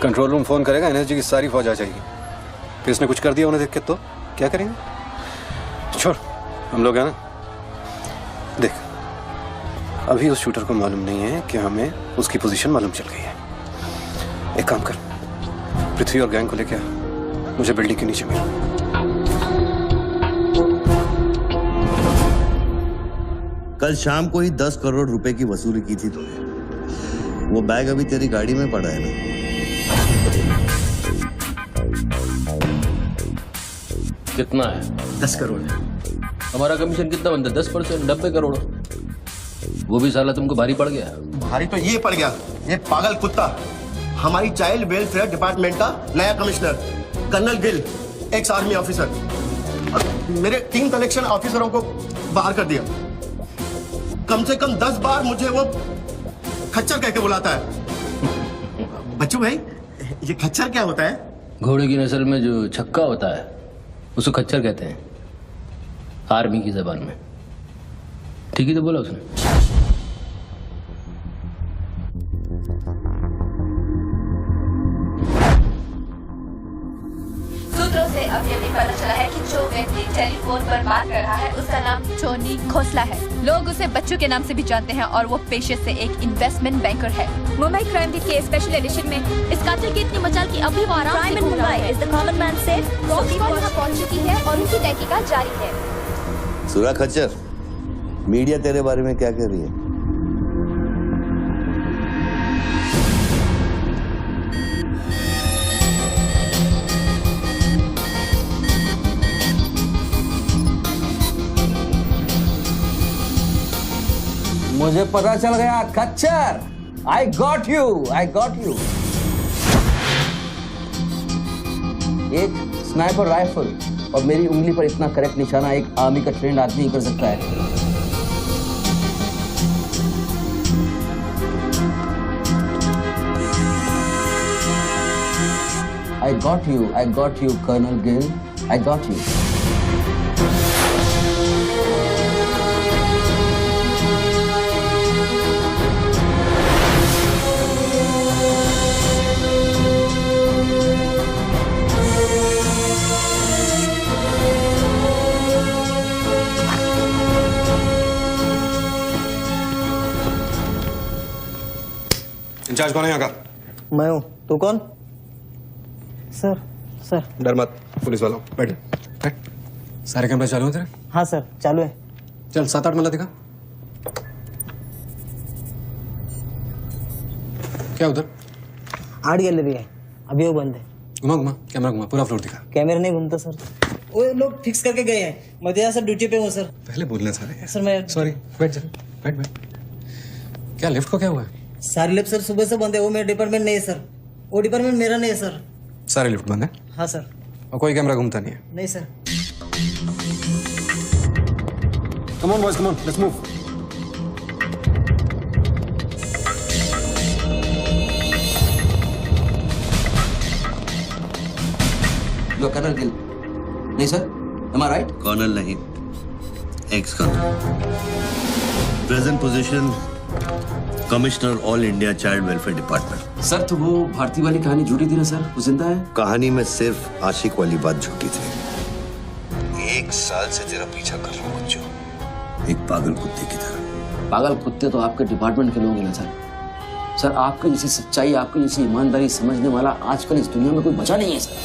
कंट्रोल रूम फोन करेगा, एनएसजी की सारी फौज आ जाएगी। फिर इसने कुछ कर दिया उन्हें देख के तो क्या करेंगे? छोड़, हम लोग हैं ना। देख, अभी उस शूटर को मालूम नहीं है कि हमें उसकी पोजीशन मालूम चल गई है। एक काम कर, पृथ्वी और गैंग को लेके आ, मुझे बिल्डिंग के नीचे मिल। कल शाम को ही 10 करोड़ रुपए की वसूली की थी तूने। वो बैग अभी तेरी गाड़ी में पड़ा है ना? कितना है? 10 करोड़ है। हमारा कमीशन कितना बनता है? 10%, 90 करोड़। वो भी साला तुमको भारी पड़ गया। भारी तो ये पड़ गया, ये पागल कुत्ता हमारी चाइल्ड वेलफेयर डिपार्टमेंट का नया commissioner colonel Gill, ex army officer, मेरे 3 कलेक्शन ऑफिसरों को बाहर कर दिया। कम से कम 10 बार मुझे वो खच्चर कह के बुलाता है। बच्चू भाई, ये खच्चर क्या होता है? घोड़े की नस्ल में जो छक्का होता है उसको खच्चर कहते हैं, आर्मी की जबान में। ठीक ही तो बोला उसने। सूत्रों से अभी अभी पता चला है कि जो व्यक्ति टेलीफोन पर बात कर रहा है उसका नाम टोनी खोसला है। लोग उसे बच्चू के नाम से भी जानते हैं और वो पेशे से एक इन्वेस्टमेंट बैंकर है। मुंबई क्राइम बीट के स्पेशल एडिशन में इस कातिल की इतनी मचाल की अभी वो आराम से घूम रहा है। Is the common man safe? यहाँ पहुंच चुकी है और उनकी तहकीकात जारी है। सुरा खच्चर, मीडिया तेरे बारे में क्या कह रही है? मुझे पता चल गया खच्चर। I got you, I got you. एक स्नाइपर राइफल और मेरी उंगली पर इतना करेक्ट निशाना एक आर्मी का ट्रेंड आदमी ही कर सकता है। I got you, Colonel Gill. I got you. Incharge कौन है यहाँ का? मैं हूँ। तू कौन? Sir, sir. डर मत, पुलिस वालों। बैठ बैठ। सारे कैमरे चालू हैं तेरे? हाँ सर, चालू है। चल 7-8 मला दिखा। क्या उधर? आर्ट गैलरी है, अभी वो बंद है। घुमा घुमा, कैमरा घुमा, पूरा फ्लोर दिखा। कैमरा नहीं घूमता सर, वो लोग फिक्स करके गए हैं। मैं तो यहाँ सर ड्यूटी पे हूँ सर। पहले बोलना सारे। सर मैं सॉरी, बैठ जा, बैठ बैठ। क्या लिफ्ट को क्या हुआ है? सारे लिफ्ट सर सुबह से बंद है। वो मेरा डिपार्टमेंट नहीं है सर, वो डिपार्टमेंट मेरा नहीं है सर। सारे लिफ्ट बंद है? हाँ सर। और कोई कैमरा घूमता नहीं है? नहीं sir. Come on boys, come on, let's move. लो कर्नल गिल। नहीं sir, am I right? Colonel नहीं, ex colonel. Present position commissioner all India child welfare department. Sir तो वो भारती वाली कहानी झूठी थी ना सर? वो जिंदा है? कहानी में सिर्फ आशिक वाली बात झूठी थी। 1 साल से तेरा पीछा कर रहा हूँ बच्चों, एक पागल कुत्ते की तरह। पागल कुत्ते तो आपके डिपार्टमेंट के लोग हैं ना सर। सर आपके जैसी सच्चाई, आपके जैसी ईमानदारी समझने वाला आजकल इस दुनिया में कोई बचा नहीं है सर।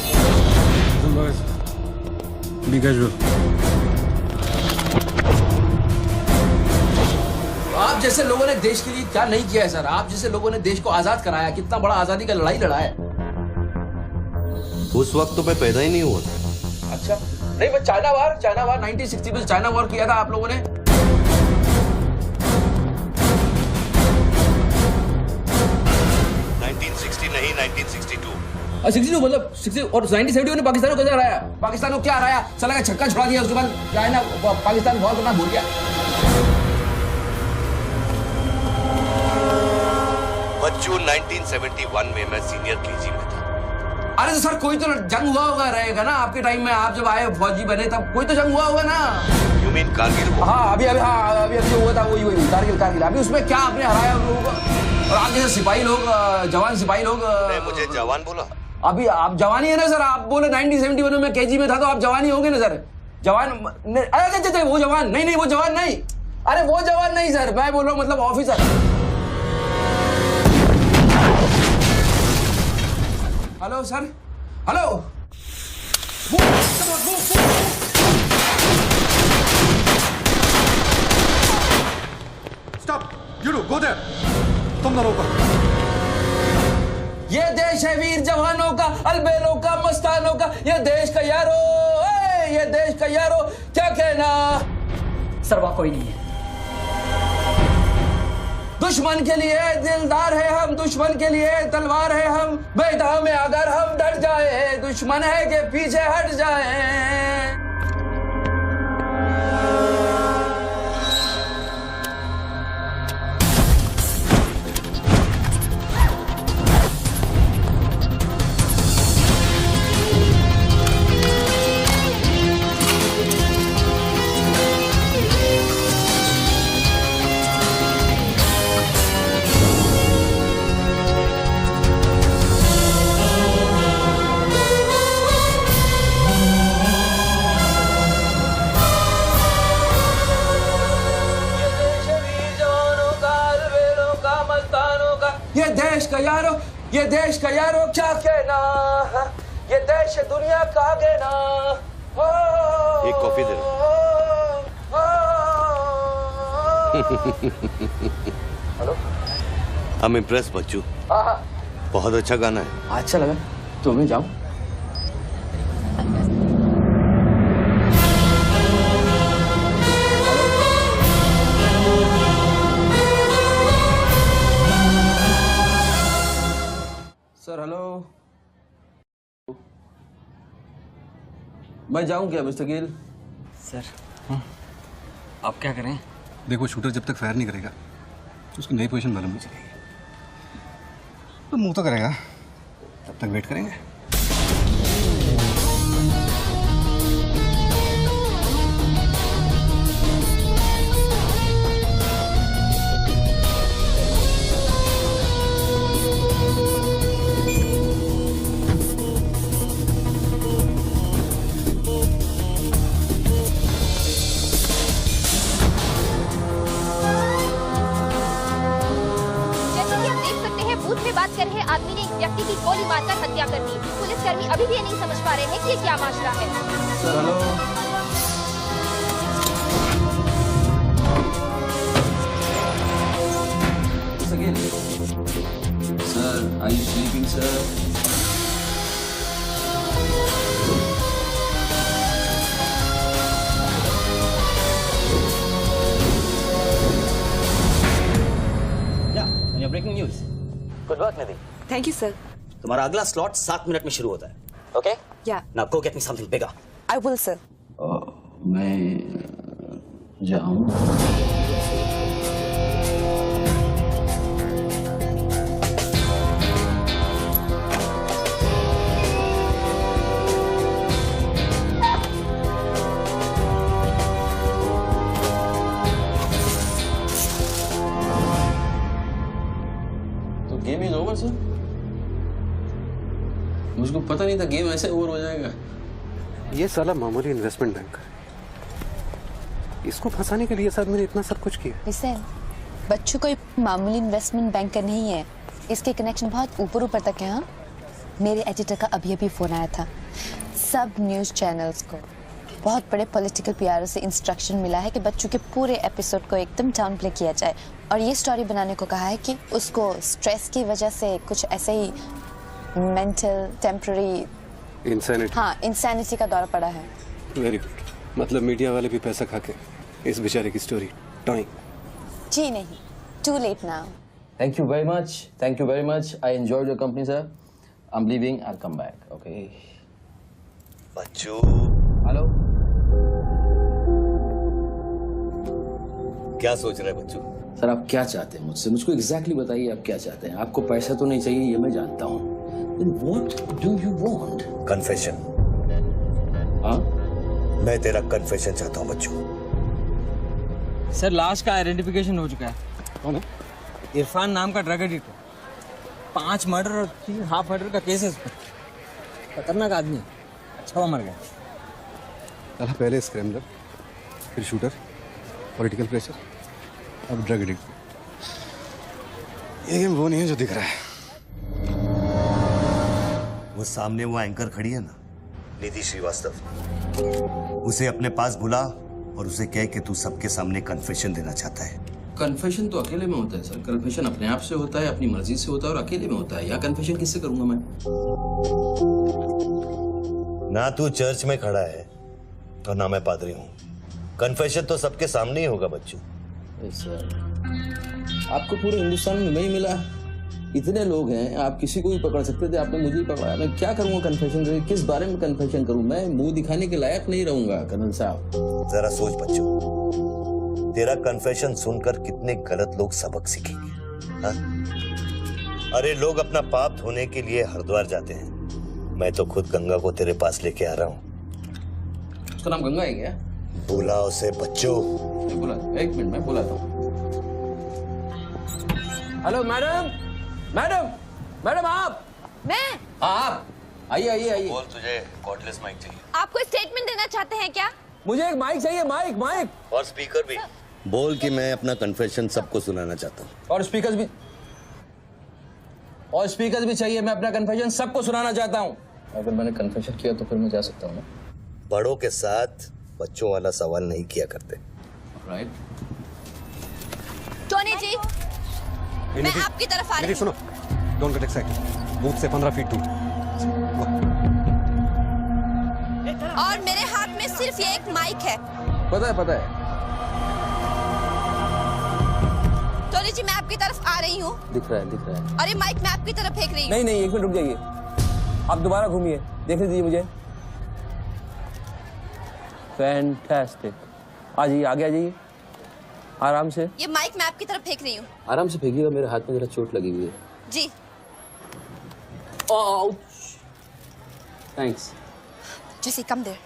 Be casual. जैसे लोगों ने देश के लिए क्या नहीं किया है सर? आप जैसे लोगों ने देश को आजाद कराया, कितना बड़ा आजादी का लड़ाई लड़ा है। उस वक्त तो मैं पैदा ही नहीं हुआ था। अच्छा, नहीं मैं चाइना वार 1960 में चाइना वार किया था आप लोगों ने। 1960 नहीं, 1962। 62 मतलब 60 और 1971 ने पाकिस्तान को कैसे हराया? पाकिस्तान को क्या हराया? साला का छक्का छुड़ा दिया, उसके बाद चाइना पाकिस्तान वॉर करना भूल गया। बच्चों 1971 में मैं सीनियर केजी में था। अरे तो सर कोई तो जंग हुआ होगा रहेगा ना आपके टाइम में, आप जब आए फौजी बने तब कोई तो जंग हुआ होगा ना। You mean Kargil? हाँ अभी जो हुआ था वही कारगिल। अभी उसमें क्या आपने हराया उन लोगों को? और आप जैसे सिपाही लोग, जवान सिपाही लोग। मुझे जवान बोला? अभी आप जवानी है ना सर, आप बोले 1971 में मैं केजी में था तो आप जवानी होंगे ना सर। जवान अरे वो जवान नहीं, वो जवान नहीं, अरे वो जवान नहीं सर, मैं बोल रहा हूँ मतलब officer. Hello sir, hello. Stop, you do go there, तुम दोनों ऊपर। ये देश है वीर जवानों का, अलबेलों का, मस्तानों का, ये देश का यारो, ये देश का यारो, क्या कहना। सर वहाँ कोई नहीं है। दुश्मन के लिए दिलदार है हम, दुश्मन के लिए तलवार है हम, मैदान में अगर हम डट जाए, दुश्मन है के पीछे हट जाए। ये देश का यारो क्या कहना, ये देश दुनिया का कहना। एक coffee they hello, I'm impressed बच्चू। बहुत अच्छा गाना है। अच्छा लगा तो मैं जाऊं। सर हेलो, मैं जाऊं क्या मिस्टर गिल? सर आप क्या करें? देखो शूटर जब तक फायर नहीं करेगा तो उसकी नई पोजीशन मालूम नहीं चलेगी। तो मूव तो करेगा, तब तक वेट करेंगे। आदमी ने एक व्यक्ति की गोली मारकर हत्या कर दी। पुलिसकर्मी अभी भी ये नहीं समझ पा रहे हैं कि ये क्या मामला है। Sir hello, sir are you sleeping sir? या breaking news. Good work Nidhi. Thank you sir. तुम्हारा अगला स्लॉट 7 मिनट में शुरू होता है। ओके? या now go get me something bigger. I will sir. मैं जाऊं? तो गेम इज ओवर सर? मुझको पता नहीं था गेम ऐसे ओवर हो जाएगा। ये साला मामूली इन्वेस्टमेंट बैंक है, इसको फंसाने के लिए सर मैंने इतना सब कुछ किया। लिसन, बच्चों कोई मामूली इन्वेस्टमेंट बैंकर नहीं है, इसके कनेक्शन बहुत ऊपर तक है। हाँ, मेरे एडिटर का अभी फोन आया था। सब न्यूज़ चैनल्स को बहुत बड़े पॉलिटिकल पीआरओ से इंस्ट्रक्शन मिला है कि बच्चों के पूरे एपिसोड को एकदम डाउन प्ले किया जाए और ये स्टोरी बनाने को कहा है कि उसको स्ट्रेस की वजह से कुछ ऐसे ही मेंटल टेम्पररी इंसैनिटी का दौरा पड़ा है। Very good. मतलब मीडिया वाले भी पैसा खा के इस बेचारे की स्टोरी टॉइंग। जी नहीं, too late now. Thank you very much. Thank you very much. I enjoyed your company, sir. I'm leaving. I'll come back. Okay. Bachchu. Hello. क्या सोच रहे हैं बच्चू? सर आप क्या चाहते हैं मुझसे? मुझको एग्जैक्टली बताइए आप क्या चाहते हैं। आपको पैसा तो नहीं चाहिए ये मैं जानता हूँ। Then what do you want? Confession. हाँ? मैं तेरा कन्फेशन चाहता हूँ बच्चू। सर लाश का आइडेंटिफिकेशन हो चुका है। कौन है? इरफान नाम का ड्रग एडिक्ट है। 5 मर्डर और 3 हाफ मर्डर का केस है इस पर। खतरनाक आदमी है। अच्छा वो मर गया। साला पहले स्क्रैम्बलर, फिर शूटर, पॉलिटिकल प्रेशर, अब ड्रग एडिक्ट। ये गेम वो नहीं है जो दिख रहा है। वो सामने वो एंकर खड़ी है ना, निधि श्रीवास्तव, उसे अपने पास बुला और उसे कह कि तू सबके सामने कन्फेशन देना चाहता है। कन्फेशन तो अकेले में होता है सर। कन्फेशन अपने आप से होता है, अपनी मर्जी से होता है और अकेले में होता है। या कन्फेशन किससे करूंगा मैं? ना तू चर्च में खड़ा है और ना मैं पादरी हूँ। कन्फेशन तो सबके सामने ही होगा बच्चू। सर आपको पूरे हिंदुस्तान में नहीं मिला, इतने लोग हैं, आप किसी को भी पकड़ सकते थे, आपने मुझे ही पकड़ा। मैं क्या करूंगा कन्फेशन करके? किस बारे में कन्फेशन करूं? मैं मुंह दिखाने के लायक नहीं रहूंगा कर्नल साहब। जरा सोच बच्चू, तेरा कन्फेशन सुनकर कितने गलत लोग सबक सीखेंगे। हाँ? अरे लोग अपना पाप धोने के लिए हरिद्वार जाते हैं, मैं तो खुद गंगा को तेरे पास लेके आ रहा हूँ। उसका नाम गंगा है क्या? बुला उसे बच्चू। मैं बुला, एक मिनट मैं बुलाता हूँ। हेलो मैडम, मैडम, मैडम आप? मैं? आप आइए आइए आइए। बोल, तुझे कॉर्डलेस माइक चाहिए? आप कोई स्टेटमेंट देना चाहते हैं क्या? मुझे एक माइक चाहिए, माइक माइक। और स्पीकर भी। बोल कि मैं अपना कन्फेशन सबको सुनाना चाहता हूँ। और स्पीकर भी चाहिए। मैं अपना कन्फेशन सबको सुनाना चाहता हूँ। अगर मैंने कन्फेशन किया तो फिर मैं जा सकता हूँ ना? बड़ों के साथ बच्चों वाला सवाल नहीं किया करते। राइट। टोनी जी, मैं आपकी तरफ आ रही हूँ। सुनो, डोंट गेट एक्साइटेड। बूथ से 15 फीट दूर। और मेरे हाथ में सिर्फ ये एक माइक है। पता है। टोनी जी, मैं आपकी तरफ आ रही हूँ। दिख रहा है। और ये माइक मैं आपकी तरफ फेंक रही हूँ। नहीं, एक मिनट रुक जाइए। आप दोबारा घूमिए, देख लीजिए मुझे। फैंटास्टिक। आ जाइए, आगे आ जाइए, आराम से। ये माइक मैं आपकी तरफ फेंक रही हूँ। आराम से फेंकिएगा, मेरे हाथ में जरा चोट लगी हुई है। जी। थैंक्स। जैसे कम देर।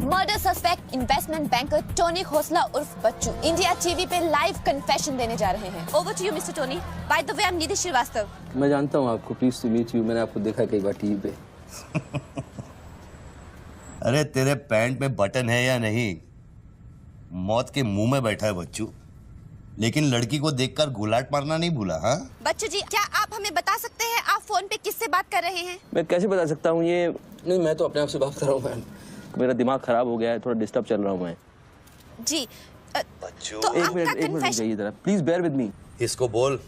Murder suspect investment banker Tony Khosla उर्फ बच्चू इंडिया टीवी पे लाइव कन्फेशन देने जा रहे हैं। Over to you mister Tony. By the way, I am Nidhi Shrivastava. मैं जानता हूँ आपको, प्लीज टू मीट यू। मैंने आपको देखा कई बार टीवी पे। अरे तेरे पैंट में बटन है या नहीं? मौत के मुंह में बैठा है बच्चू, लेकिन लड़की को देखकर गुलाट मारना नहीं भूला। हाँ बच्चू जी, क्या आप हमें बता सकते हैं आप फोन पे किससे बात कर रहे हैं? मैं कैसे बता सकता हूँ ये? नहीं, मैं तो अपने आप से बात कर रहा हूँ मैम। मेरा दिमाग खराब हो गया है, थोड़ा डिस्टर्ब चल रहा हूँ मैं। जी। बच्चू, तो एक मिनट रुक जाइए जरा, प्लीज बेयर विद मी। इसको बोल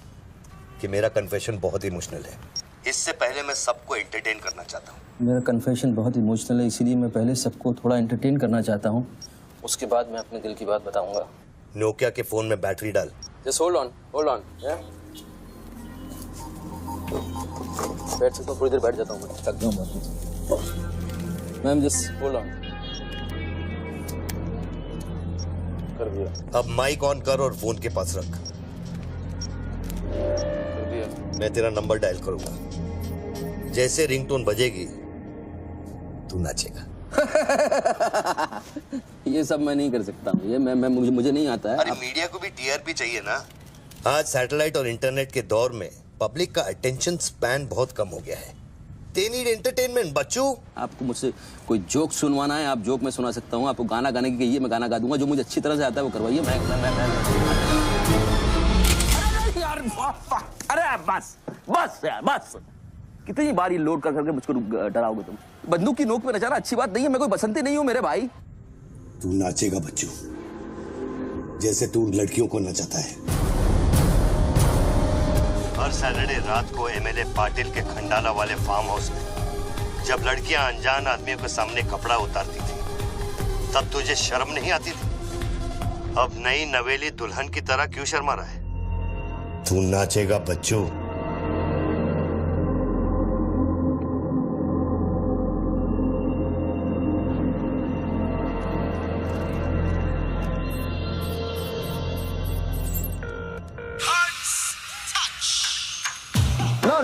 कि मेरा कन्फेशन बहुत इमोशनल है। इससे पहले मैं सबको एंटरटेन करना चाहता हूँ। मेरा कन्फेशन बहुत इमोशनल है, इसीलिए मैं पहले सबको थोड़ा एंटरटेन करना चाहता हूँ, उसके बाद मैं अपने दिल की बात बताऊंगा। नोकिया के फोन में बैटरी डाल। जस्ट होल्ड ऑन बैठ सकता हूँ, थोड़ी देर बैठ जाता हूँ, मैं थक गया हूँ। मैम जस्ट होल्ड ऑन कर दिया। अब माइक ऑन कर और फोन के पास रख। कर दिया। मैं तेरा नंबर डायल करूंगा, जैसे रिंगटोन बजेगी तू नाचेगा। ये सब मैं नहीं कर सकता हूँ, ये मुझे नहीं आता है। अरे मीडिया को भी टीआरपी चाहिए ना। आज सैटेलाइट और इंटरनेट के दौर में पब्लिक का अटेंशन स्पैन बहुत कम हो गया है। They need entertainment, बच्चू। आपको मुझसे कोई जोक सुनवाना है, आप जोक में सुना सकता हूँ। आपको गाना गाने की कहिए, मैं गाना गा दूंगा। जो मुझे अच्छी तरह से आता है वो करवाइए। अरे यार बस यार, बस। कितनी बार ये लोड कर करके मुझको डराओगे तुम? बंदूक की नोक पे नचाना अच्छी बात नहीं है, मैं कोई बसंती नहीं हूँ मेरे भाई। तू नाचेगा बच्चू, जैसे तू लड़कियों को नचाता है। हर सैटरडे रात को एमएलए पाटिल के खंडाला वाले फार्म हाउस में जब लड़कियां अनजान आदमियों के सामने कपड़ा उतारती थी, तब तुझे शर्म नहीं आती थी? अब नई नवेली दुल्हन की तरह क्यों शर्मा रहा है? तू नाचेगा बच्चू।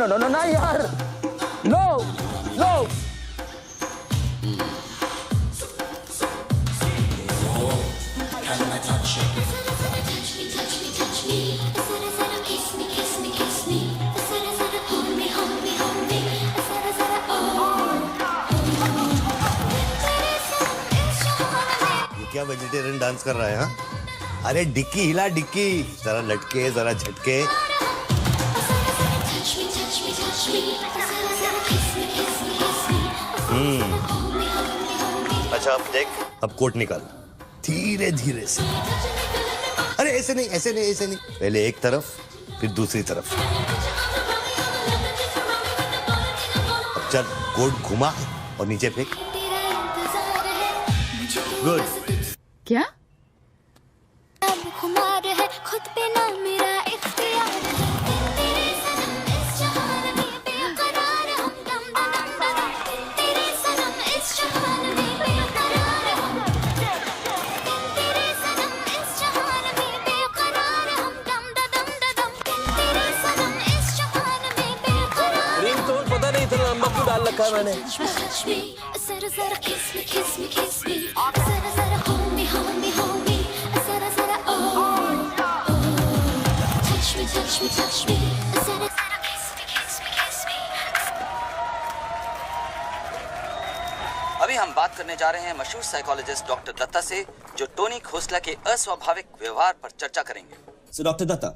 नो ना यार, नो नो। ये क्या वेजिटेरियन डांस कर रहा है? हाँ, अरे डिक्की हिला, डिक्की जरा लटके जरा झटके। अच्छा अब देख, अब कोट निकाल धीरे धीरे से। अरे ऐसे नहीं, ऐसे नहीं, ऐसे नहीं, पहले एक तरफ फिर दूसरी तरफ। अब चल कोट घुमा और नीचे फेंक। गुड। क्या? खुद पे ना मेरा इख्तियार है, तेरे सनम इस जहान में बेकरार हम, दम दम दम, तेरे सनम इस जहान में बेकरार हम, तेरे सनम इस जहान में बेकरार हम, दम दम दम, तेरे सनम इस जहान में बेकरार। रिंगटोन पता नहीं इतना लंबा क्यों डाल रखा है मैंने। जरा जरा kiss me kiss me kiss me, जरा जरा hold me hold me hold me, जरा जरा touch me touch me, जरा जरा kiss me kiss me kiss me। अभी हम बात करने जा रहे हैं मशहूर साइकोलॉजिस्ट डॉक्टर दत्ता से, जो टोनी खोसला के अस्वाभाविक व्यवहार पर चर्चा करेंगे। सो डॉक्टर दत्ता,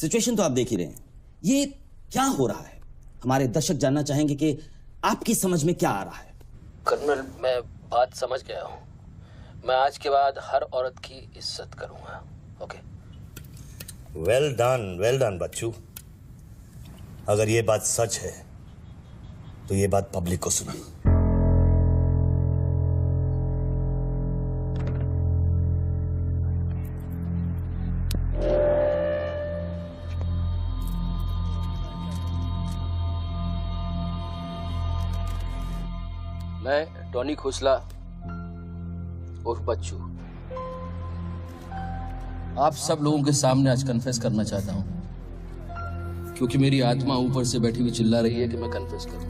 सिचुएशन तो आप देख ही रहे हैं, ये क्या हो रहा है? हमारे दर्शक जानना चाहेंगे कि आपकी समझ में क्या आ रहा है। कर्नल, मैं बात समझ गया हूँ। मैं आज के बाद हर औरत की इज्जत करूंगा। ओके? वेल डन बच्चू। अगर ये बात सच है तो ये बात पब्लिक को सुना। मैं टोनी खोसला उर्फ बच्चू आप सब लोगों के सामने आज कन्फेस करना चाहता हूं, क्योंकि मेरी आत्मा ऊपर से बैठी हुई चिल्ला रही है कि मैं कन्फेस करूं।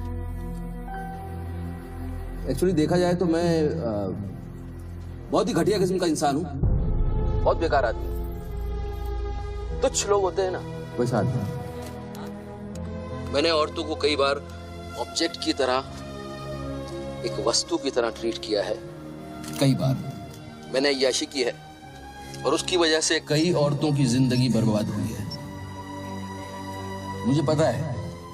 एक्चुअली देखा जाए तो मैं बहुत ही घटिया किस्म का इंसान हूं, बहुत बेकार आदमी। तुच्छ लोग होते हैं ना, वैसा आदमी। मैंने औरतों को कई बार ऑब्जेक्ट की तरह, एक वस्तु की तरह ट्रीट किया है। कई बार मैंने अय्याशी की है और उसकी वजह से कई औरतों की जिंदगी बर्बाद हुई है। मुझे पता है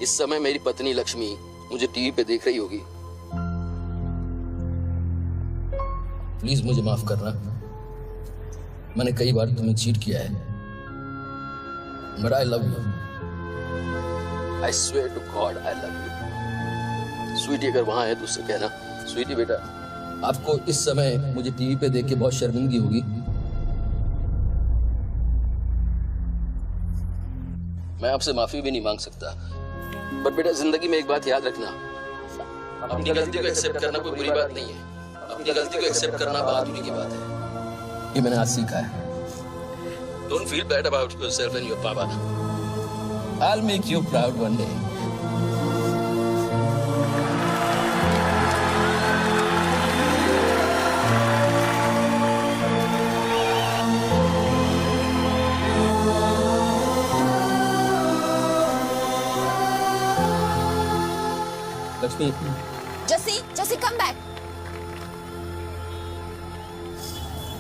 इस समय मेरी पत्नी लक्ष्मी मुझे टीवी पे देख रही होगी। प्लीज मुझे माफ करना, मैंने कई बार तुम्हें चीट किया है, but I love you. I swear to God I love you. Sweetie अगर वहां है तो उससे कहना, स्वीटी बेटा, आपको इस समय मुझे टीवी पे देख के बहुत शर्मिंदगी होगी। मैं आपसे माफी भी नहीं मांग सकता, बट बेटा जिंदगी में एक बात याद रखना, अपनी गलती को एक्सेप्ट करना कोई बुरी बात नहीं है, अपनी गलती को एक्सेप्ट करना बहादुरी की बात है। ये मैंने आज सीखा है। Don't feel bad about yourself and your papa. I will make you proud one day. Lakshmi, Jassi come back.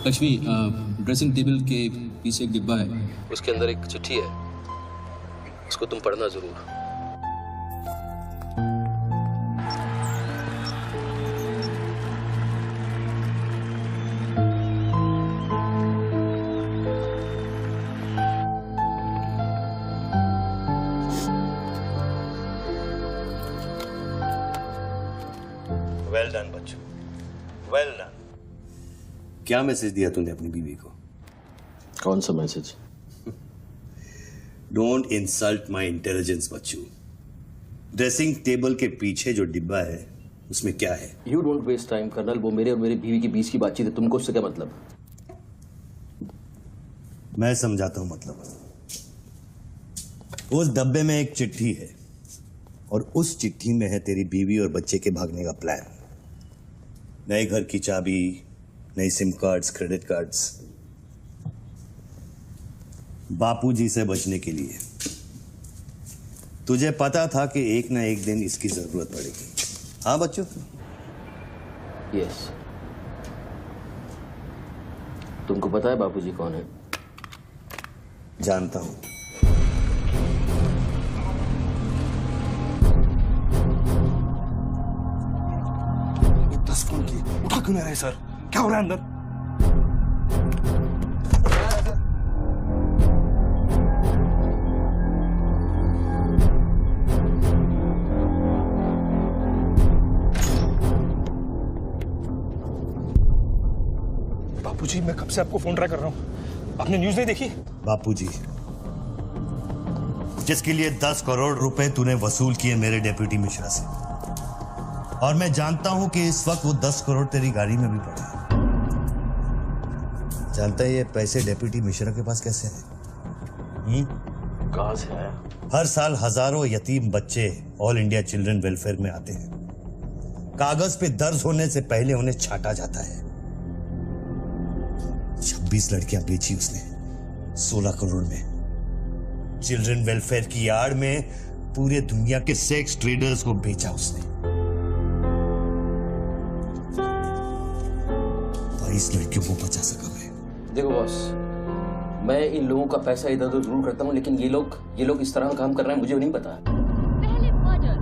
Lakshmi, dressing table के पीछे एक डिब्बा है, उसके अंदर एक चिट्ठी है, उसको तुम पढ़ना जरूर। Well done. क्या मैसेज दिया तूने अपनी बीवी को? कौन सा message? Don't insult my intelligence बच्चू। ड्रेसिंग टेबल के पीछे जो डिब्बा है उसमें क्या है? You don't waste time colonel, वो मेरे और मेरी बीवी के बीच की बातचीत है, तुमको उससे क्या मतलब? मैं समझाता हूं मतलब। उस डब्बे में एक चिट्ठी है और उस चिट्ठी में है तेरी बीवी और बच्चे के भागने का प्लान। नए घर की चाबी, नई सिम कार्ड्स, क्रेडिट कार्ड्स, बापूजी से बचने के लिए। तुझे पता था कि एक ना एक दिन इसकी जरूरत पड़ेगी। हाँ बच्चों? यस। तुमको पता है बापूजी कौन है? जानता हूं। दस फोन की उठा क्यों नहीं रहे सर? क्या हो रहा है अंदर? बापूजी, मैं कब से आपको फोन ट्राई कर रहा हूं, आपने न्यूज नहीं देखी? बापूजी, जिसके लिए 10 करोड़ रुपए तूने वसूल किए मेरे डेप्यूटी मिश्रा से, और मैं जानता हूं कि इस वक्त वो 10 करोड़ तेरी गाड़ी में भी पड़े हैं। जानता है ये पैसे डेप्यूटी मिश्रा के पास कैसे हैं? कहां से आया? हर साल हजारों यतीम बच्चे ऑल इंडिया चिल्ड्रन वेलफेयर में आते हैं। कागज पे दर्ज होने से पहले उन्हें छांटा जाता है। 26 लड़कियां बेची उसने 16 करोड़ में। चिल्ड्रन वेलफेयर की आड़ में पूरे दुनिया के सेक्स ट्रेडर्स को बेचा उसने। 22 लड़कियों को बचा सका मैं। देखो बॉस, मैं इन लोगों का पैसा इधर उधर जरूर करता हूँ, लेकिन ये लोग इस तरह काम कर रहे हैं, मुझे नहीं पता। पहले मर्डर,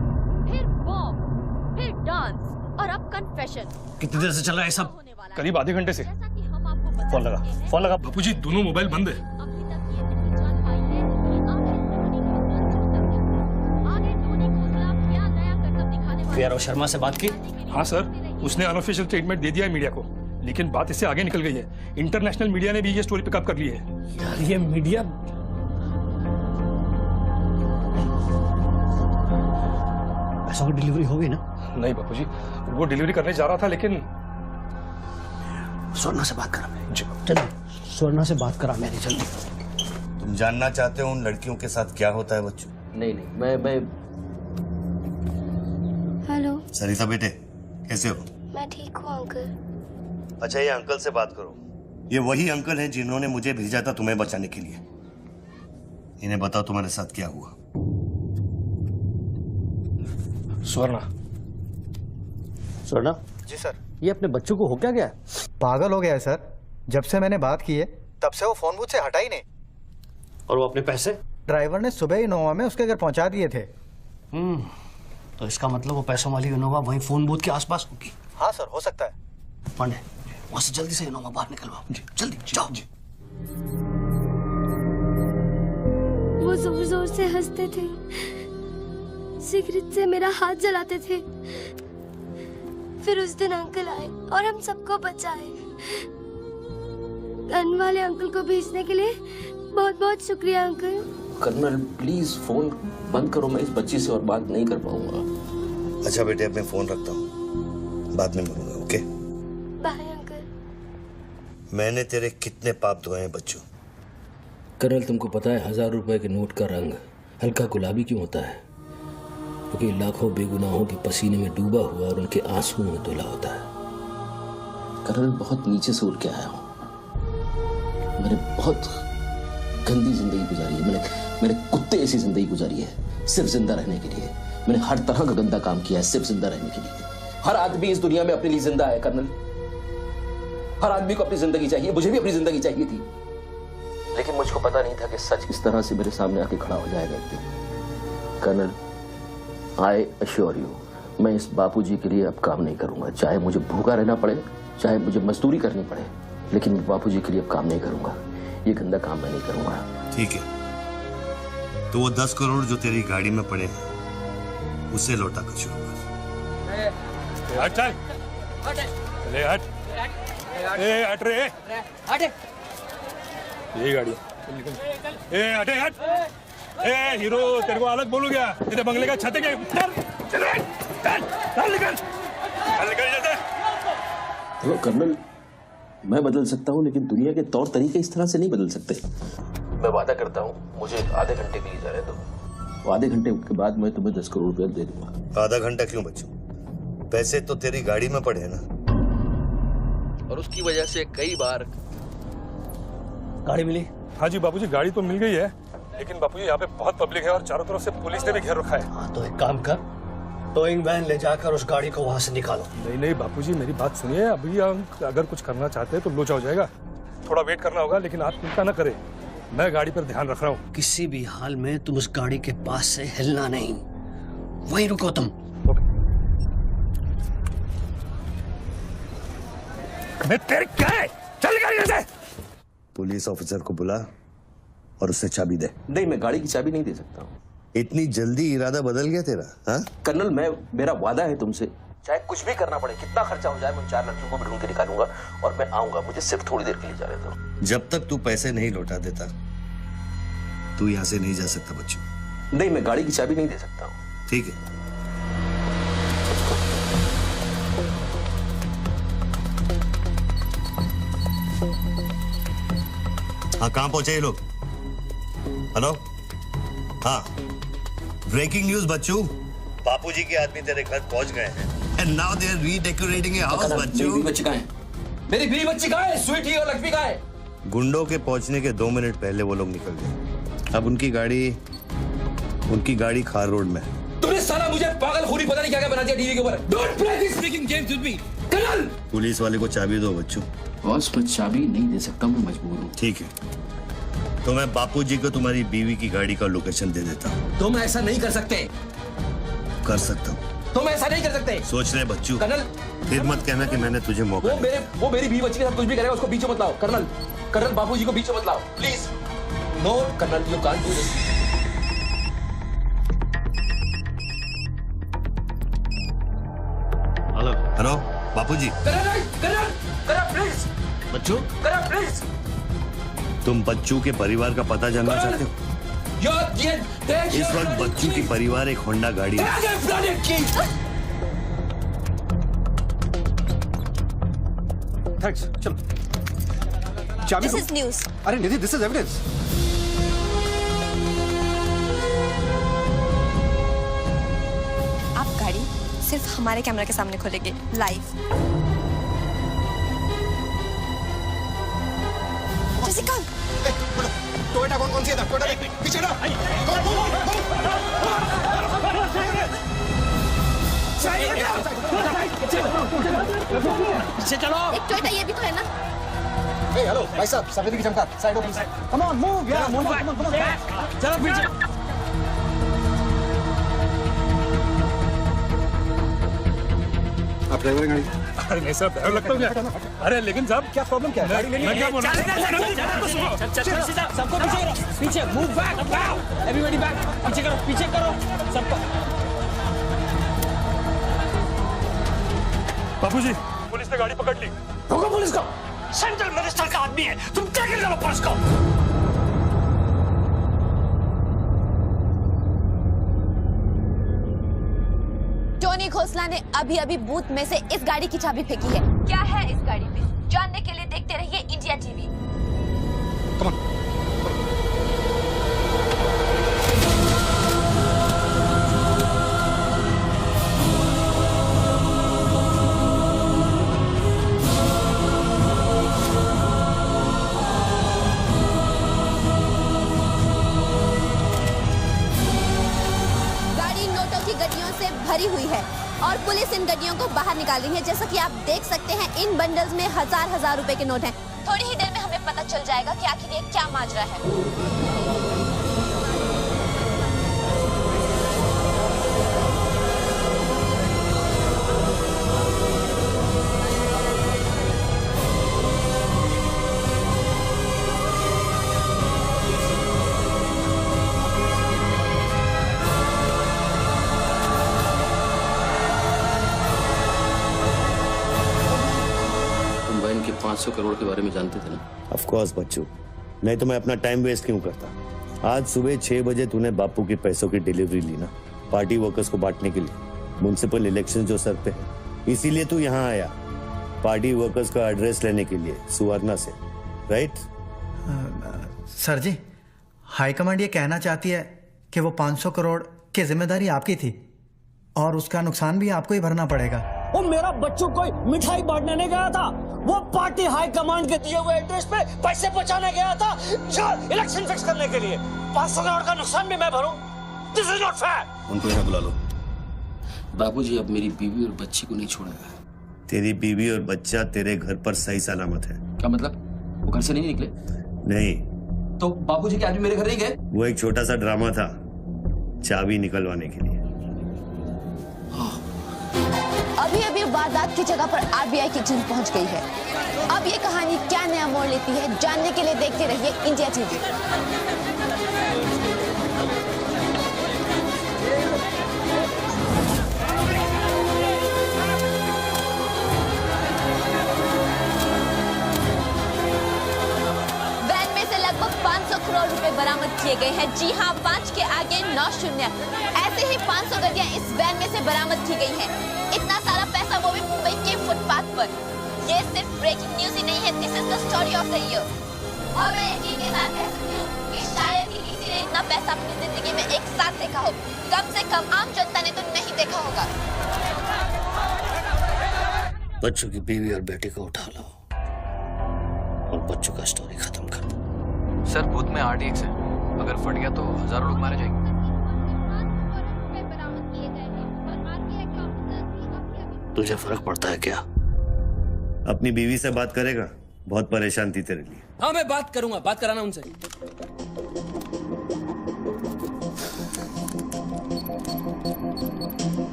फिर बॉम्ब, फिर डांस और अब कन्फेशन। कितनी देर से चल रहा है सब? करीब आधे घंटे से। फोन लगा। बापूजी, दोनों मोबाइल बंद है। पीआरओ शर्मा से बात की? हाँ सर, उसने अनऑफिशियल स्टेटमेंट दे दिया है मीडिया को, लेकिन बात इससे आगे निकल गई है। इंटरनेशनल मीडिया ने भी ये स्टोरी पिकअप कर ली है। यार ये मीडिया पैसों की डिलीवरी होगी ना? नहीं बापूजी, वो डिलीवरी करने जा रहा था, लेकिन स्वर्णा से बात करा मैं। चलो स्वर्णा से बात करा मैंने, जल्दी। तुम जानना चाहते हो उन लड़कियों के साथ क्या होता है बच्चों? नहीं, मैं हेलो सरिता बेटे, कैसे हो? मैं ठीक हूँ अंकल। अच्छा, ये अंकल से बात करो। ये वही अंकल हैं जिन्होंने मुझे भेजा था तुम्हें बचाने के लिए। इन्हें बताओ तुम्हारे साथ क्या हुआ। स्वर्णा जी सर। ये अपने बच्चों को हो क्या गया? पागल हो गया है सर। जब से मैंने बात की है तब से वो फोन बूथ से हटा ही नहीं। और वो अपने पैसे? ड्राइवर ने सुबह इनोवा में उसके घर पहुंचा दिए थे। तो इसका मतलब वो पैसों वाली इनोवा वहीं फोन बूथ के आसपास होगी। हाँ सर, हो सकता है। पांडे, वहां से जल्दी से इनोवा बाहर निकलवाओ। जल्दी जाओ। वो जोर जोर से हंसते थे, सिगरेट से मेरा हाथ जलाते थे। फिर उस दिन अंकल आए और हम सबको बचाए। गन वाले अंकल को भेजने के लिए बहुत बहुत शुक्रिया अंकल। कर्नल प्लीज फोन बंद करो, मैं इस बच्ची से और बात नहीं कर पाऊंगा। अच्छा बेटे, अब मैं फोन रखता हूँ, बाद में मिलूंगा। Okay bye uncle. मैंने तेरे कितने पाप धोए हैं बच्चों। कर्नल, तुमको पता है 1000 रुपए के नोट का रंग हल्का गुलाबी क्यों होता है? क्योंकि लाखों बेगुनाहों के पसीने में डूबा हुआ और उनके आंसुओं में धुला होता है। कर्नल, बहुत नीचे से उठ के आया हूँ। मैंने बहुत गंदी जिंदगी गुजारी है। मैंने कुत्ते ऐसी जिंदगी गुजारी है सिर्फ जिंदा रहने के लिए। मैंने हर तरह का गंदा काम किया है सिर्फ जिंदा रहने के लिए। हर आदमी इस दुनिया में अपने लिए जिंदा है कर्नल। हर आदमी को अपनी जिंदगी चाहिए, मुझे भी अपनी जिंदगी चाहिए थी, लेकिन मुझको पता नहीं था कि सच इस तरह से मेरे सामने आके खड़ा हो जाएगा एक दिन। कर्नल, आई अश्योर यू, मैं इस बापूजी के लिए अब काम नहीं करूंगा। चाहे मुझे भूखा रहना पड़े, चाहे मुझे मजदूरी करनी पड़े, लेकिन मैं बापूजी के लिए अब काम नहीं करूंगा। ये गंदा काम मैं नहीं करूंगा। ठीक है, तो वो 10 करोड़ जो तेरी गाड़ी में पड़े हैं उसे लौटा कर शुरू कर। ले हट, ए हट रे, हटे। ये गाड़ी, ए हटे हट, ए हीरो तेरे को अलग बोलू क्या? इधर बंगले का छत है क्या? चल निकल जैसे। देखो कर्नल, मैं बदल सकता हूँ लेकिन दुनिया के तौर तरीके इस तरह से नहीं बदल सकते। मैं वादा करता हूँ, मुझे आधे घंटे के लिए जाने दो। आधे घंटे के बाद मैं तुम्हें 10 करोड़ रुपया दे दूंगा। आधा घंटा क्यों बच्चों? पैसे तो तेरी गाड़ी में पड़े हैं ना। और उसकी वजह से कई बार गाड़ी मिली? हाँ जी बापूजी, गाड़ी तो मिल गई है, लेकिन बापूजी यहाँ पे बहुत पब्लिक है और चारों तरफ से पुलिस ने भी घेर रखा है। हाँ तो एक काम कर, टोइंग वैन ले जाकर उस गाड़ी को वहां से निकालो। नहीं बापूजी, मेरी बात सुनिए। अभी हम अगर कुछ करना चाहते हैं तो लोचा हो जाएगा। थोड़ा वेट करना होगा, लेकिन आप चिंता न करें, मैं गाड़ी पर ध्यान रख रहा हूँ। किसी भी हाल में तुम उस गाड़ी के पास से हिलना नहीं, वहीं रुको तुम। मैं तेरे क्या है? चल गाड़ी से। पुलिस ऑफिसर को बुला और उससे चाबी दे। नहीं, मैं गाड़ी की चाबी नहीं दे सकता हूँ। इतनी जल्दी इरादा बदल गया तेरा? हाँ कर्नल, मेरा वादा है तुमसे, चाहे कुछ भी करना पड़े, कितना खर्चा हो जाए, मैं 4 लड़कियों को भी ढूंढ के निकालूंगा और मैं आऊंगा। मुझे सिर्फ थोड़ी देर के लिए जाने दो। जब तक तू पैसे नहीं लौटा देता तू यहाँ से नहीं जा सकता बच्चों। नहीं, मैं गाड़ी की चाबी नहीं दे सकता हूँ। ठीक है। हाँ, कहाँ पहुंचे ये लोग? हेलो? हाँ, ब्रेकिंग न्यूज बच्चों, बापूजी के आदमी तेरे घर पहुंच गए हैं। And now they are redecorating your house बच्चों। मेरी बच्ची कहाँ है? मेरी बीवी बच्ची कहाँ है? स्वीटी और लक्ष्मी कहाँ है? गुंडों के पहुंचने के 2 मिनट पहले वो लोग निकल गए। अब उनकी गाड़ी खार रोड में है। तुमने साला मुझे पागल खूनी पता नहीं क्या क्या बना दिया टीवी के ऊपर। Don't play this speaking games with me. Colonel, police वाले को चाबी दो बच्चों। बॉस, मैं चाबी नहीं दे सकता, मैं मजबूर हूँ। ठीक है, तो मैं बापूजी को तुम्हारी बीवी की गाड़ी का लोकेशन दे देता हूँ। तुम ऐसा नहीं कर सकते। कर सकता हूँ। तुम ऐसा नहीं कर सकते। सोच रहे बच्चों। कर्नल, फिर मत कहना कि मैंने तुझे मौका वो मेरी बीवी बच्ची के साथ कुछ भी करेगा उसको बीच में मत लाओ। कर्नल, बापूजी को बीच में मत लाओ please. No colonel, you can't do this. Hello Bapuji. Colonel please. बच्चों, प्लीज। तुम बच्चू के परिवार का पता जानना चाहते हो? इस वक्त बच्चू की परिवार एक होंडा गाड़ी है। थैंक्स, चलो। चाबी दिस इज न्यूज़। अरे निधि, दिस इज एविडेंस। आप गाड़ी सिर्फ हमारे कैमरा के सामने खोलेंगे लाइव। जेसिका, टोयोटा कौन सी है? टोयोटा पीछे ना। पीछे चलो। एक टोयोटा ये भी तो है ना? हेलो भाई साहब, सफेदी की चमकार, side off please. Come on, move यार, मूव बैक। चलो पीछे। आप ड्राइवर गाड़ी? अरे नहीं साहब, ड्राइवर लगता हूँ क्या? अरे लेकिन साहब, क्या प्रॉब्लम क्या है? मैं क्या बोल रहा चल, सबको पीछे मूव बैक, एवरीबॉडी बैक। पीछे करो सबको। बापूजी, पुलिस ने गाड़ी पकड़ ली। रोको पुलिस को। सेंट्रल मिनिस्टर का आदमी है, तुम क्या कर रहे हो पुलिस को? टोनी खोसला ने अभी बूथ में से इस गाड़ी की चाबी फेंकी है। क्या है इस गाड़ी में, जानने के लिए देखते रहिए इंडिया टीवी। गाड़ी नोटों की गड्डियों से भरी हुई है और पुलिस इन गड्डियों को बाहर निकाल रही है। जैसा कि आप देख सकते हैं, इन बंडल्स में हजार रुपए के नोट हैं। थोड़ी ही देर में हमें पता चल जाएगा कि आखिर ये क्या माजरा है। 500 करोड़ के बारे में जानते थे ना? ऑफ कोर्स बच्चू, नहीं तो मैं अपना टाइम वेस्ट क्यों करता। आज सुबह 6 बजे तूने बापू के पैसों की डिलीवरी ली ना, पार्टी वर्कर्स को बांटने के लिए। म्युनिसिपल इलेक्शन जो सर पे, इसीलिए तू यहाँ आया, पार्टी वर्कर्स का एड्रेस लेने के लिए सुवर्णा से, राइट? सर जी, हाईकमांड ये कहना चाहती है कि वो 500 करोड़ की जिम्मेदारी आपकी थी और उसका नुकसान भी आपको ही भरना पड़ेगा। वो मेरा बच्चों को मिठाई बांटने नहीं गया था, वो पार्टी हाई कमांड के दिए हुए एड्रेस पे पैसे पहुंचाने गया था इलेक्शन फिक्स करने के लिए। 500 करोड़ का नुकसान भी मैं भरूं? This is not fair. उनको यहाँ बुला लो। बाबूजी अब मेरी बीवी और बच्ची को नहीं छोड़ेगा। तेरी बीवी और बच्चा तेरे घर पर सही सलामत है। क्या मतलब? वो घर से नहीं निकले? नहीं। तो बाबूजी के आदमी मेरे घर नहीं गए? वो एक छोटा सा ड्रामा था, चाबी निकलवाने के लिए। अभी अभी वारदात की जगह पर आरबीआई की टीम पहुंच गई है। अब ये कहानी क्या नया मोड़ लेती है, जानने के लिए देखते रहिए इंडिया टीवी। वैन में से लगभग 500 करोड़ रुपए बरामद किए गए हैं। जी हां, 5 के आगे 9 शून्य। ऐसे ही 500 गड्डियां इस वैन में से बरामद की गई हैं। इतना सारा पैसा, वो भी मुंबई के फुटपाथ पर। ये सिर्फ ब्रेकिंग न्यूज ही नहीं है, this is the story of the year. और मैं यकीन के साथ कह सकती हूँ कि शायद ही किसी ने इतना पैसा अपनी जिंदगी में एक साथ देखा हो। कम से कम आम जनता ने तो नहीं देखा होगा। बच्चों की बीवी और बेटे को उठा लो और बच्चों का स्टोरी खत्म कर दो। सर, बूथ में RTX है, अगर फट गया तो हजारों लोग मारे जाएंगे। तुझे फर्क पड़ता है क्या? अपनी बीवी से बात करेगा? बहुत परेशान थी तेरे लिए। हाँ, मैं बात करूंगा, बात कराना उनसे।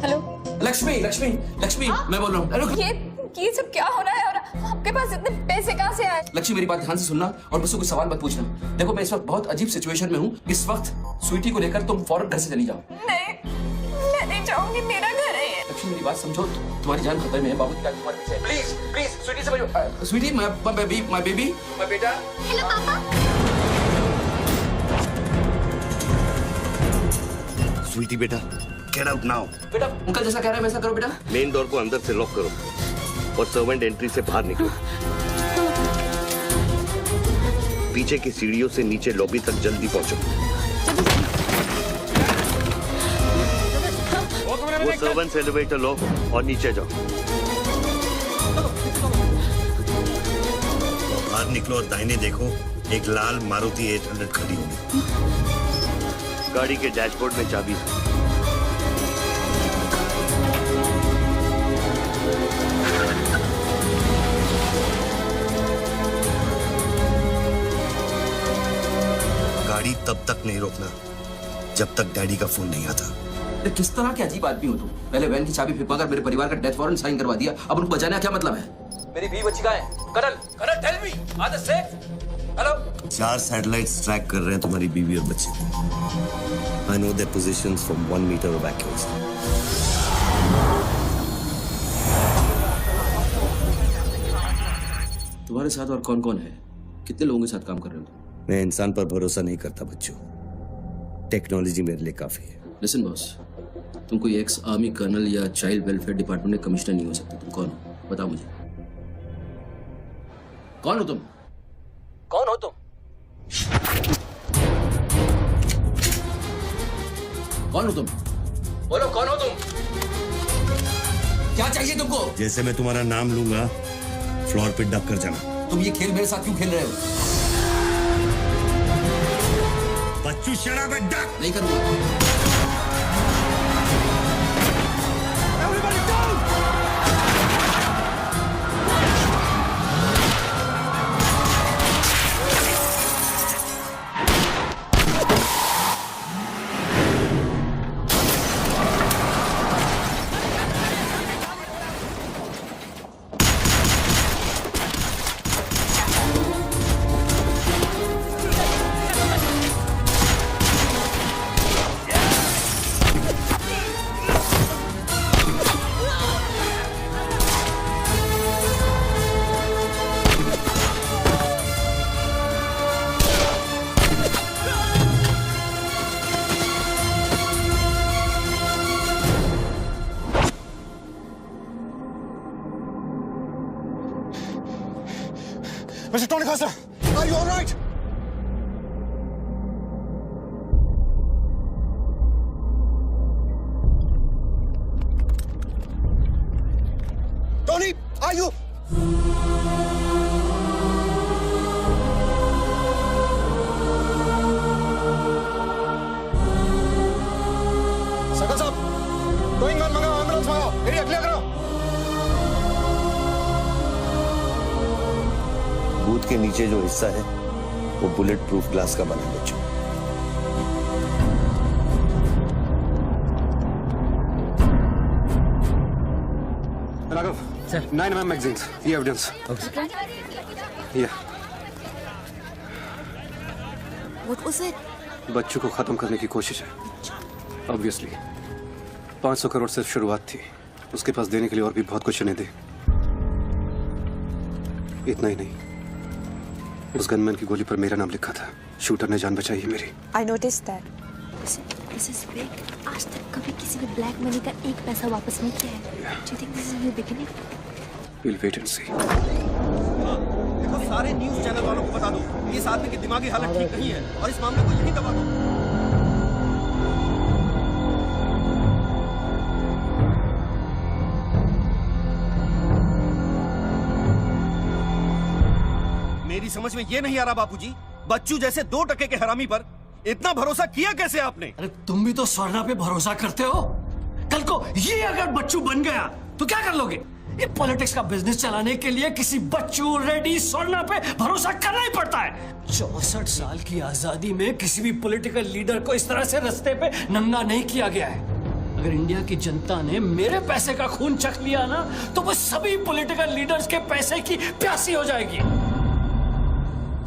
हेलो लक्ष्मी, लक्ष्मी, लक्ष्मी, मैं बोल रहा हूँ। ये सब क्या हो रहा है और आपके पास इतने पैसे कहाँ से आए? लक्ष्मी, मेरी बात ध्यान से सुनना और मुझसे कोई सवाल मत पूछना। देखो, मैं इस वक्त बहुत अजीब सिचुएशन में हूँ। इस वक्त स्वीटी को लेकर तुम फौरन घर से चली जाओ। नहीं, मैं नहीं जाऊंगी, मेरा घर है ये। लक्ष्मी, मेरी बात समझो, तुम्हारी जान खतरे में है। बाबू की जान तुम्हारे पीछे है। प्लीज, प्लीज, स्वीटी समझो। स्वीटी, माय बेबी, माय बेटा। हेलो पापा। स्वीटी बेटा, गेट आउट नाउ। बेटा, अंकल जैसा कह रहे हैं वैसा करो बेटा। मेन डोर को अंदर से लॉक करो और सर्वेंट एंट्री से बाहर निकलो। पीछे की सीढ़ियों से नीचे लॉबी तक जल्दी पहुंचो। वो सर्वेंट्स एलिवेटर लो और नीचे जाओ। बाहर निकलो और दाहिने देखो, एक लाल मारुति 800 खड़ी होगी। गाड़ी के डैशबोर्ड में चाबी है। गाड़ी तब तक नहीं रोकना जब तक डैडी का फोन नहीं आता। किस तरह के अजीब आदमी हो तुम? पहले वैन की चाबी फिरवा कर मेरे परिवार का डेथ वारंट साइन करवा दिया, अब उनको बचाने का क्या मतलब है? मेरी बीवी बच्ची कहाँ है? Colonel, tell me, are they safe? Hello? 4 satellites track कर रहे हैं तुम्हारी बीवी और बच्चे को। I know their positions from 1 metre of accuracy. तुम्हारे साथ और कौन कौन है? कितने लोगों के साथ काम कर रहे हो? मैं इंसान पर भरोसा नहीं करता बच्चों, टेक्नोलॉजी मेरे लिए काफी है। लिसन बॉस, तुम कोई एक्स आर्मी कर्नल या चाइल्ड वेलफेयर डिपार्टमेंट में कमिश्नर नहीं हो सकते। तुम कौन हो? बताओ मुझे, कौन हो तुम? कौन हो तुम? कौन हो तुम? बोलो, कौन हो तुम? क्या चाहिए तुमको? जैसे मैं तुम्हारा नाम लूंगा, फ्लोर पे डक कर जाना। तुम ये खेल मेरे साथ क्यों खेल रहे हो? बच्चू, शराब डक। नहीं करूंगा। Mr. Tony Costa, are you all right? Tony, are you? सकल साहब, गोइंग मैन मंगाओ, एम्बुलेंस मंगाओ, एरिया क्लियर करो। बूथ के नीचे जो हिस्सा है वो बुलेट प्रूफ ग्लास का बना है बच्चों। राघव, सर 9mm मैगजीन्स, ये एविडेंस। ये What was it? बच्चों को खत्म करने की कोशिश है। ऑब्वियसली 500 करोड़ सिर्फ शुरुआत थी, उसके पास देने के लिए और भी बहुत कुछ उन्हें दे। इतना ही नहीं, उस गनमैन की गोली पर मेरा नाम लिखा था। शूटर ने जान बचाई है मेरी। I noticed that. This is big. आज तक कभी किसी ने ब्लैक मनी का एक पैसा वापस नहीं किया है। Do you think this is a new beginning? We'll wait and see. देखो, सारे न्यूज़ चैनल वालों को बता दो, इस आदमी की दिमागी हालत ठीक नहीं है और इस मामले को यहीं दबा दो। मेरी समझ में ये नहीं आ रहा बापूजी, बच्चू जैसे 2% के हरामी पर इतना भरोसा किया कैसे आपने? अरे तुम भी तो स्वर्णा पे भरोसा करते हो। कल को ये अगर बच्चू बन गया तो क्या कर लोगे? ये पॉलिटिक्स का बिजनेस चलाने के लिए किसी बच्चू, रेड्डी, स्वर्णा पे भरोसा करना ही पड़ता है। 64 साल की आजादी में किसी भी पॉलिटिकल लीडर को इस तरह से रास्ते पे नंगा नहीं किया गया है। अगर इंडिया की जनता ने मेरे पैसे का खून चख लिया ना, तो वो सभी पॉलिटिकल लीडर्स के पैसे की प्यासी हो जाएगी।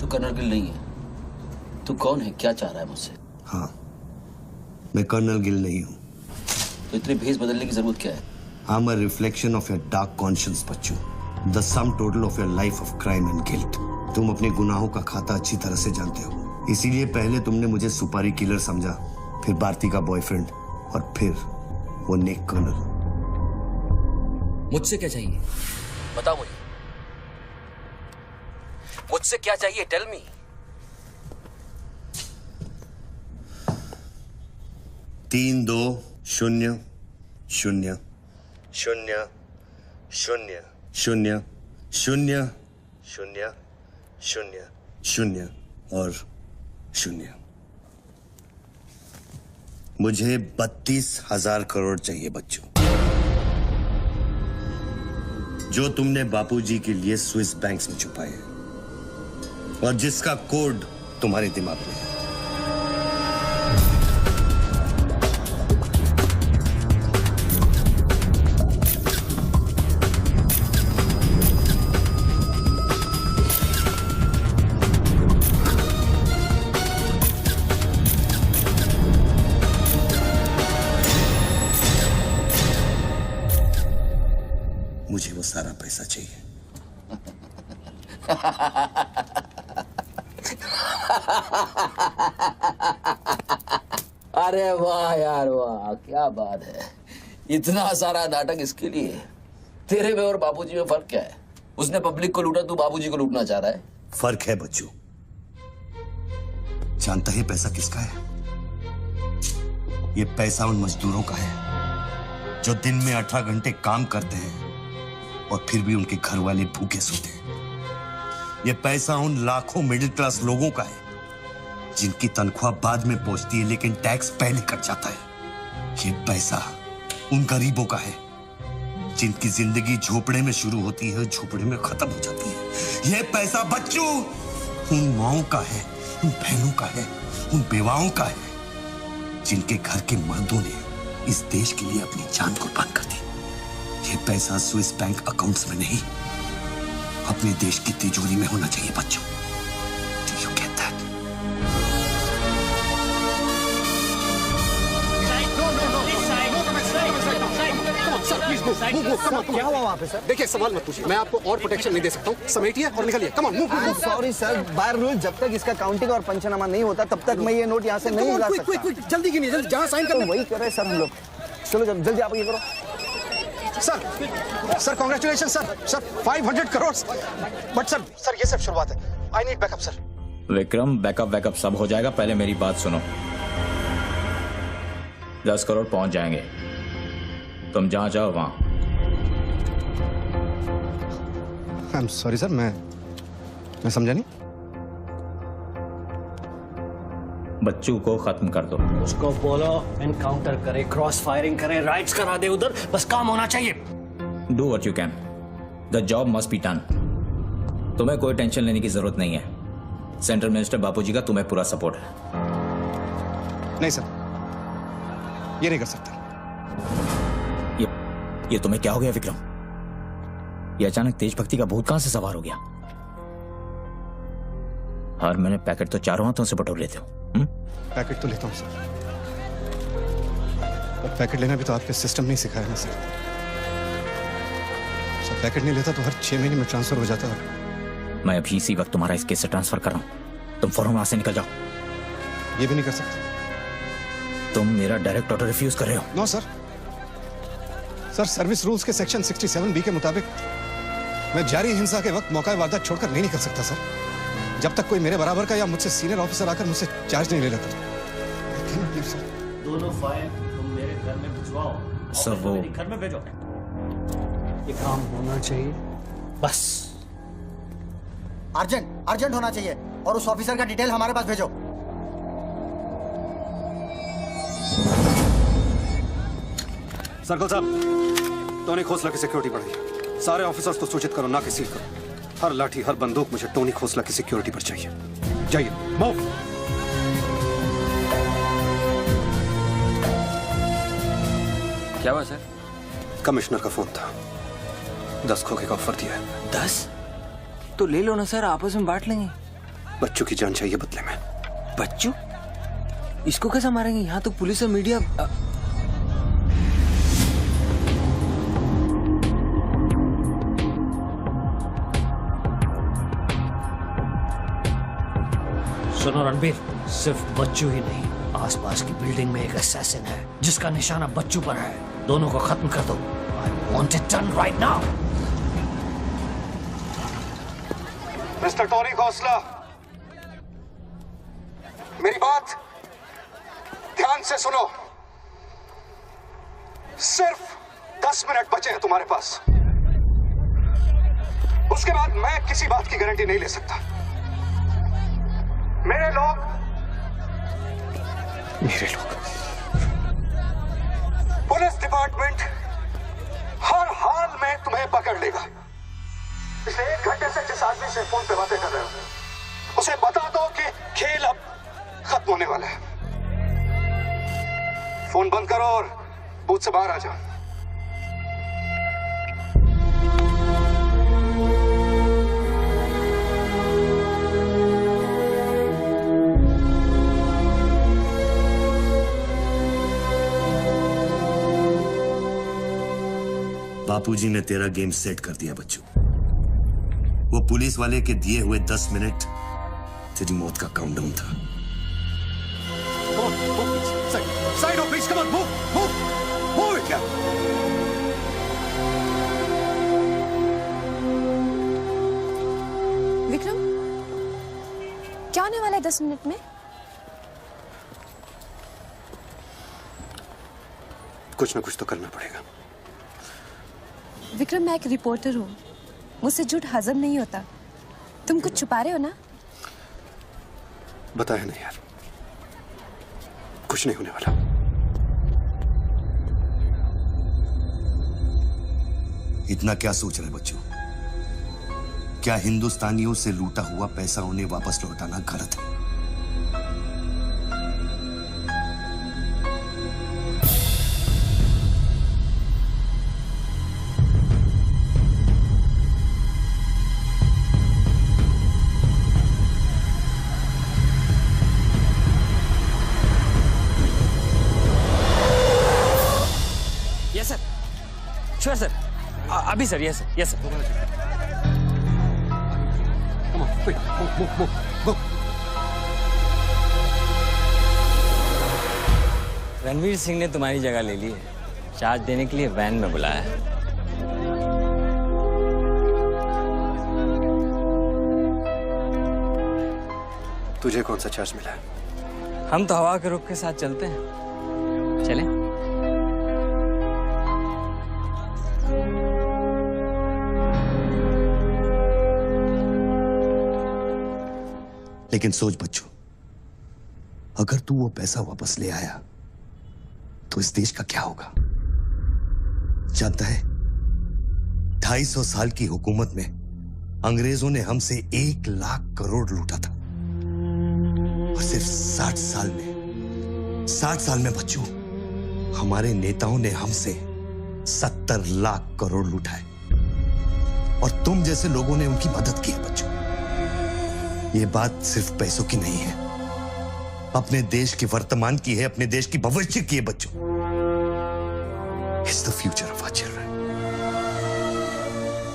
तू कर्नल गिल नहीं है। तू कौन है? क्या चाह रहा है मुझसे? हाँ, मैं कर्नल गिल नहीं हूँ। तो इतनी भेष बदलने की जरूरत क्या है? I'm a reflection of your dark conscience, Bachchu. The sum total of your life of crime and guilt। तुम अपने गुनाहों का खाता अच्छी तरह से जानते हो, इसीलिए पहले तुमने मुझे सुपारी किलर समझा, फिर भारती का बॉयफ्रेंड और फिर वो नेक कर्नल। मुझसे क्या चाहिए? बताओ मुझे। मुझसे क्या चाहिए? Tell me. तीन 2 0 0 0 0 0 0 0 0 0 और 0। मुझे 32,000 करोड़ चाहिए बच्चों, जो तुमने बापूजी के लिए स्विस बैंक्स में छुपाए हैं और जिसका कोड तुम्हारे दिमाग में है। मुझे वो सारा पैसा चाहिए। अरे वाह यार वाह, क्या बात है। इतना सारा नाटक इसके लिए? तेरे में और बापूजी में फर्क क्या है? उसने पब्लिक को लूटा, तू बापूजी को लूटना चाह रहा है। फर्क है बच्चू। जानता है पैसा किसका है? ये पैसा उन मजदूरों का है जो दिन में 18 घंटे काम करते हैं और फिर भी उनके घर वाले भूखे सोते हैं। ये पैसा उन लाखों मिडिल क्लास लोगों का है जिनकी तनख्वाह बाद में पहुंचती है लेकिन टैक्स पहले कट जाता है। ये पैसा उन गरीबों का है जिनकी जिंदगी झोपड़े में शुरू होती है, झोपड़े में खत्म हो जाती है। ये पैसा बच्चों उन माओं का है, उन बहनों का है, उन बेवाओं का है जिनके घर के मर्दों ने इस देश के लिए अपनी जान कुर्बान कर दी। ये पैसा स्विस बैंक अकाउंट्स में नहीं, अपने देश की तिजोरी में होना चाहिए बच्चों। Do you get that? क्या हुआ वहाँ पे सर? देखिए, सवाल मत पूछिए, मैं आपको और प्रोटेक्शन नहीं दे सकता हूँ। समेटिए और निकलिए। कम on, move. Sorry sir, by rule जब तक इसका काउंटिंग और पंचनामा नहीं होता तब तक मैं ये नोट यहाँ से नहीं ला सकता। जल्दी गिनिए, जल्दी, जहाँ साइन करना वही करे सर हम लोग। चलो जल्दी आप ये करो। Sir congratulation sir 500 crore. But sir ये सब शुरुआत है। I need backup sir. Vikram, backup सब हो जाएगा, पहले मेरी बात सुनो। 10 करोड़ पहुंच जाएंगे, तुम जहां जाओ वहां। आई एम सॉरी सर, मैं समझा नहीं। बच्चू को खत्म कर दो। उसको बोलो एनकाउंटर करे, क्रॉस फायरिंग करे, राइट्स करा दे उधर, बस काम होना चाहिए। Do what you can, the job must be done. तुम्हें कोई टेंशन लेने की जरूरत नहीं है। सेंट्रल मिनिस्टर बापूजी का तुम्हें पूरा सपोर्ट है। नहीं सर, ये नहीं कर सकता। ये तुम्हें क्या हो गया विक्रम? ये अचानक तेज भक्ति का भूत कहां से सवार हो गया? हर महीने पैकेट तो चारों हाथों से बटोर लेते हो। पैकेट तो लेता हूं सर, पर पैकेट लेना भी तो आपके सिस्टम ने सिखाया ना सर। पैकेट नहीं लेता तो हर 6 महीने में ट्रांसफर हो जाता है। मैं अभी इसी वक्त तुम्हारा इस केस से ट्रांसफर कर रहा हूं, तुम फौरन वहां से निकल जाओ। ये भी नहीं कर सकते। तुम मेरा डायरेक्ट ऑर्डर रिफ्यूज कर रहे हो। नो सर, सर्विस रूल्स के सेक्शन 67B के मुताबिक मैं जारी हिंसा के वक्त मौका वारदात छोड़कर नहीं निकल सकता सर, जब तक कोई मेरे बराबर का या मुझसे सीनियर ऑफिसर आकर मुझसे चार्ज नहीं ले लेता। दोनों फाइल तुम मेरे घर में भिजवाओ। सर वो घर में भेजो, ये काम होना चाहिए बस। अर्जेंट होना चाहिए, और उस ऑफिसर का डिटेल हमारे पास भेजो। सर्कल साहब, टोनी खोसला की सिक्योरिटी बढ़ाइए। सारे ऑफिसर्स को सूचित करो, ना कि सील करो। हर लाठी, हर बंदूक मुझे टोनी खोसला की सिक्योरिटी पर चाहिए। जाइए, मूव। क्या हुआ सर? कमिश्नर का फोन था, 10 खोखे का ऑफर दिया है। 10? तो ले लो ना सर, आपस में बांट लेंगे। बच्चों की जान चाहिए बदले में। बच्चू? इसको कैसे मारेंगे? यहाँ तो पुलिस और मीडिया। सुनो रणबीर, सिर्फ बच्चू ही नहीं, आसपास की बिल्डिंग में एक असैसिन है जिसका निशाना बच्चू पर है। दोनों को खत्म कर दो। I want it done right now. Mister Tony Khosla, मेरी बात ध्यान से सुनो। सिर्फ 10 मिनट बचे हैं तुम्हारे पास। उसके बाद मैं किसी बात की गारंटी नहीं ले सकता। मेरे लोग पुलिस डिपार्टमेंट हर हाल में तुम्हें पकड़ लेगा। पिछले 1 घंटे से जिस आदमी से फोन पे बातें कर रहे हो, उसे बता दो कि खेल अब खत्म होने वाला है। फोन बंद करो और बूथ से बाहर आ जाओ। बापूजी ने तेरा गेम सेट कर दिया बच्चू। वो पुलिस वाले के दिए हुए 10 मिनट तेरी मौत का काउंटडाउन था। Side on, please, come on, move it, yeah. Vikram, क्या होने वाला है 10 मिनट में? कुछ ना कुछ तो करना पड़ेगा। विक्रम, मैं एक रिपोर्टर हूँ, मुझसे झूठ हजम नहीं होता। तुम कुछ छुपा रहे हो ना? बताया नहीं यार, कुछ नहीं होने वाला। इतना क्या सोच रहे बच्चों? क्या हिंदुस्तानियों से लूटा हुआ पैसा उन्हें वापस लौटाना गलत है? यस सर, श्योर सर, अभी sir. Yes sir, yes sir. Ranveer Singh ने तुम्हारी जगह ले ली है, चार्ज देने के लिए वैन में बुलाया है। तुझे कौन सा चार्ज मिला है? हम तो हवा के रुख के साथ चलते हैं। चलें? लेकिन सोच बच्चों, अगर तू वो पैसा वापस ले आया तो इस देश का क्या होगा? जानता है, 250 साल की हुकूमत में अंग्रेजों ने हमसे 1 लाख करोड़ लूटा था और सिर्फ 60 साल में बच्चों, हमारे नेताओं ने हमसे 70 लाख करोड़ लूटा है और तुम जैसे लोगों ने उनकी मदद की है बच्चों। ये बात सिर्फ पैसों की नहीं है, अपने देश के वर्तमान की है, अपने देश की भविष्य की है बच्चों। It's the future of our children.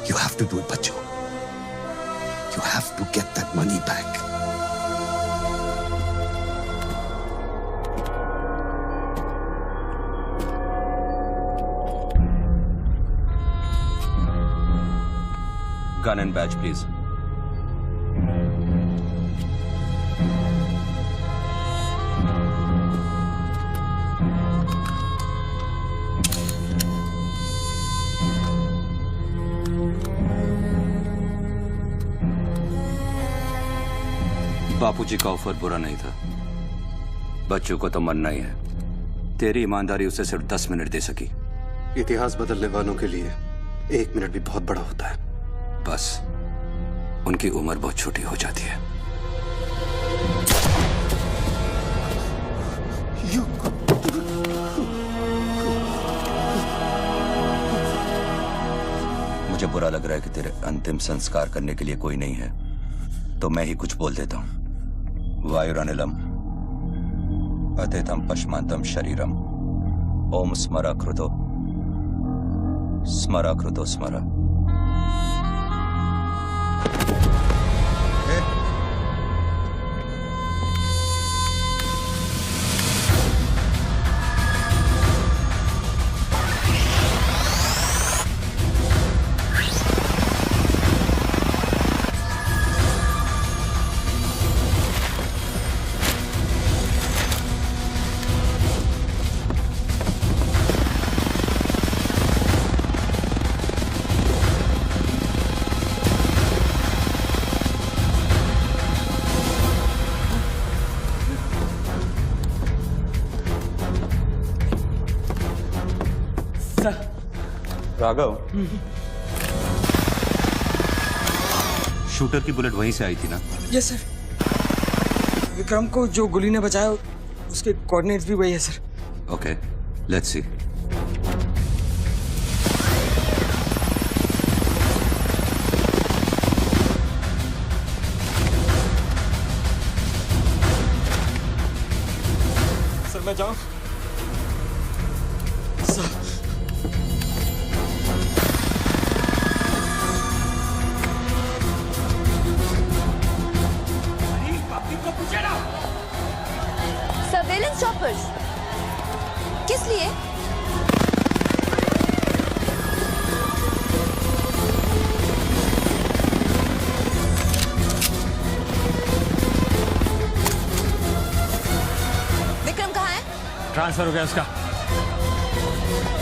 You have to do it बच्चों। You have to get that money back. Gun and badge, please. बापूजी का ऑफर बुरा नहीं था, बच्चों को तो मरना ही है। तेरी ईमानदारी उसे सिर्फ 10 मिनट दे सकी। इतिहास बदलने वालों के लिए 1 मिनट भी बहुत बड़ा होता है। बस उनकी उम्र बहुत छोटी हो जाती है। मुझे बुरा लग रहा है कि तेरे अंतिम संस्कार करने के लिए कोई नहीं है, तो मैं ही कुछ बोल देता हूं। वायुरनिलम अतिथम पश्मांतम शरीरम ओम स्मरा कृतो स्मरा। राघव, शूटर की बुलेट वहीं से आई थी ना? Yes sir. विक्रम को जो गोली ने बचाया उसके कोऑर्डिनेट्स भी वही है sir. Okay, let's see. Sir मैं जाऊं? सर सर्वेलेंस चॉपर्स किस लिए? विक्रम कहाँ है? ट्रांसफर हो गया उसका।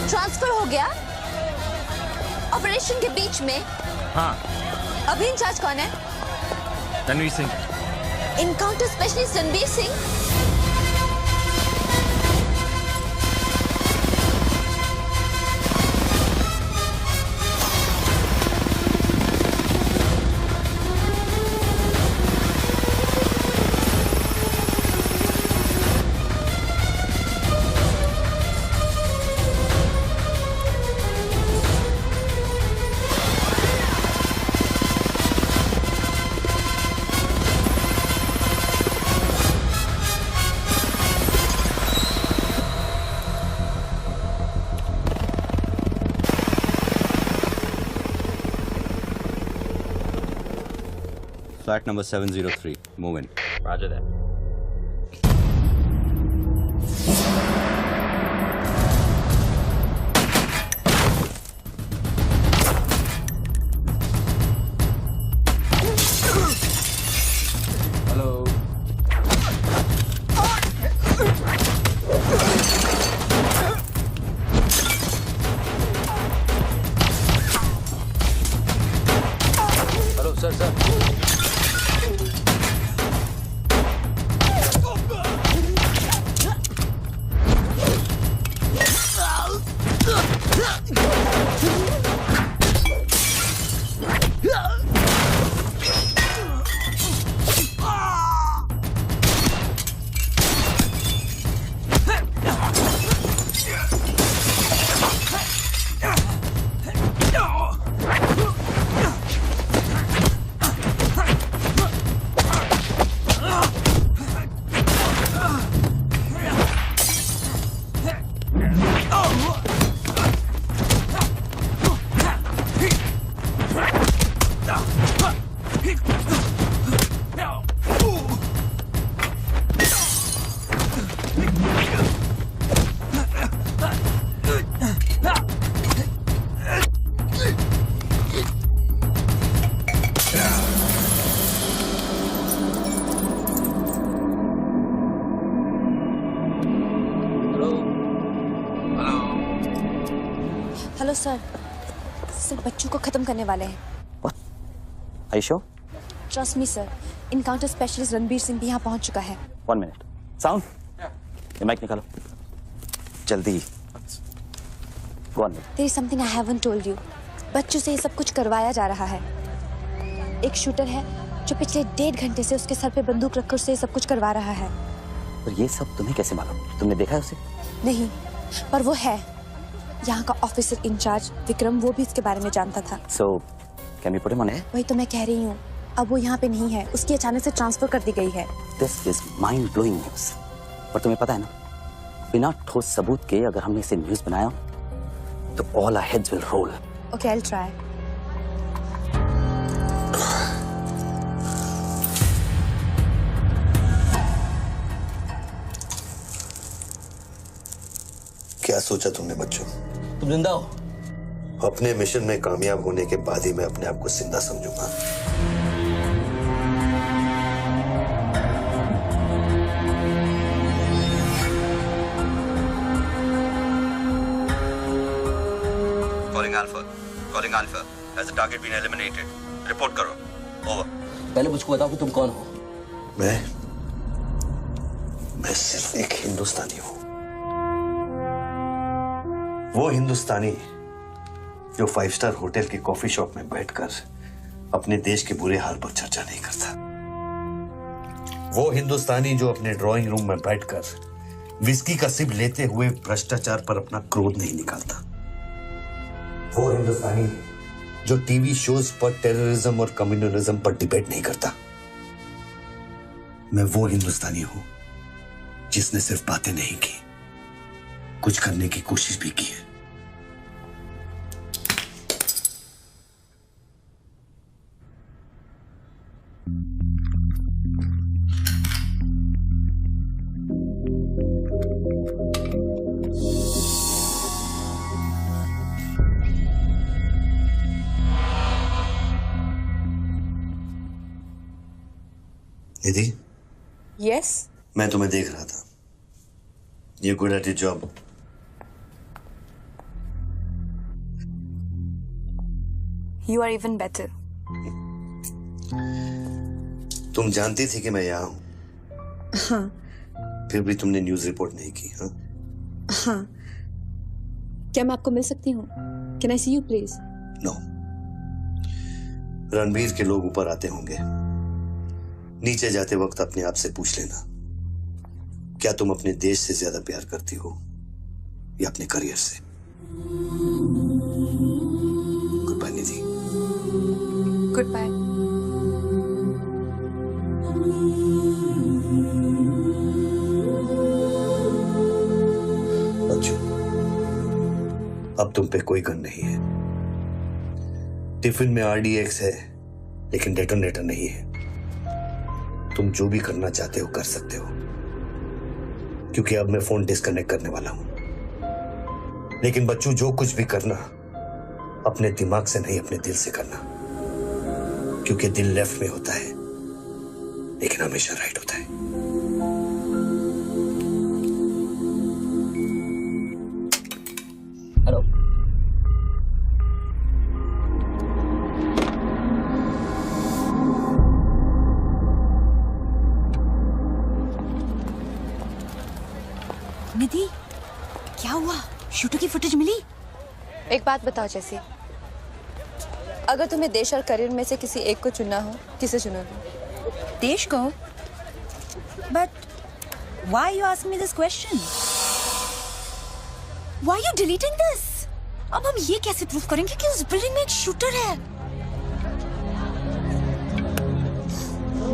ट्रांसफर हो गया? ऑपरेशन के बीच में? हाँ। अभी इंचार्ज कौन है? Ranveer Singh. Encounter specialist Ranveer Singh? Flat number 703. Move in. Roger that. Hello, sir sir hello sir, सिर्फ बच्चों को खत्म करने वाले हैं। आयशो trust me sir, encounter specialist Ranbir Singh भी यहाँ पहुँच चुका है। 1 मिनट साउंड ये माइक निकालो जल्दी। Go on. There is something I haven't told you. बच्चों से ये सब कुछ करवाया जा रहा है। एक शूटर है जो पिछले 1.5 घंटे से उसके सर पे बंदूक रखकर उससे ये सब कुछ करवा रहा है। और ये सब तुम्हें कैसे मालूम? तुमने देखा है उसे? नहीं, पर वो है। यहाँ का ऑफिसर इंचार्ज विक्रम वो भी इसके बारे में जानता था। So, can we put him on air? वही तो मैं कह रही हूँ, अब वो यहाँ पे नहीं है, उसकी अचानक से ट्रांसफर कर दी गई है। This is mind-blowing news. पर तुम्हें पता है ना, बिना ठोस सबूत के अगर हमने इसे न्यूज़ बनाया तो all our heads will roll. Okay, I'll try. क्या सोचा तुमने बच्चों? तुम जिंदा हो? अपने मिशन में कामयाब होने के बाद ही मैं अपने आप को जिंदा समझूंगा। Calling Alpha. Has the target been eliminated? Report करो. Over. पहले मुझको बताओ कि तुम कौन हो? मैं सिर्फ एक हिंदुस्तानी हूं। वो हिंदुस्तानी जो 5 स्टार होटल के कॉफी शॉप में बैठकर अपने देश के बुरे हाल पर चर्चा नहीं करता। वो हिंदुस्तानी जो अपने ड्राइंग रूम में बैठकर विस्की का सिप लेते हुए भ्रष्टाचार पर अपना क्रोध नहीं निकालता। वो हिंदुस्तानी जो टीवी शोज पर टेररिज्म और कम्युनलिज्म पर डिबेट नहीं करता। मैं वो हिंदुस्तानी हूं जिसने सिर्फ बातें नहीं की, कुछ करने की कोशिश भी की है। निधि, Yes? मैं तुम्हें देख रहा था। You're good at your job. You are even better. तुम जानती थी कि मैं यहाँ हूँ, हाँ। फिर भी तुमने न्यूज़ रिपोर्ट नहीं की, हाँ? हाँ। क्या मैं आपको मिल सकती हूँ? Can I see you please? No. Ranbir के लोग ऊपर आते होंगे। नीचे जाते वक्त अपने आप से पूछ लेना, क्या तुम अपने देश से ज्यादा प्यार करती हो या अपने करियर से? Good bye Nidhi. Good bye. बच्चों, अब तुम पे कोई गन नहीं है। टिफिन में RDX है, लेकिन डेटोनेटर नहीं है। तुम जो भी करना चाहते हो कर सकते हो, क्योंकि अब मैं फोन डिस्कनेक्ट करने वाला हूं। लेकिन बच्चों, जो कुछ भी करना अपने दिमाग से नहीं, अपने दिल से करना, क्योंकि दिल लेफ्ट में होता है लेकिन हमेशा राइट होता है। हेलो शूटर की फुटेज मिली? एक बात बताओ जैसी, अगर तुम्हें देश और करियर में से किसी एक को चुनना हो, किसे चुनोगे? देश को? But why you ask me this question? Why are you deleting this? अब हम ये कैसे प्रूफ करेंगे कि उस बिल्डिंग में एक शूटर है?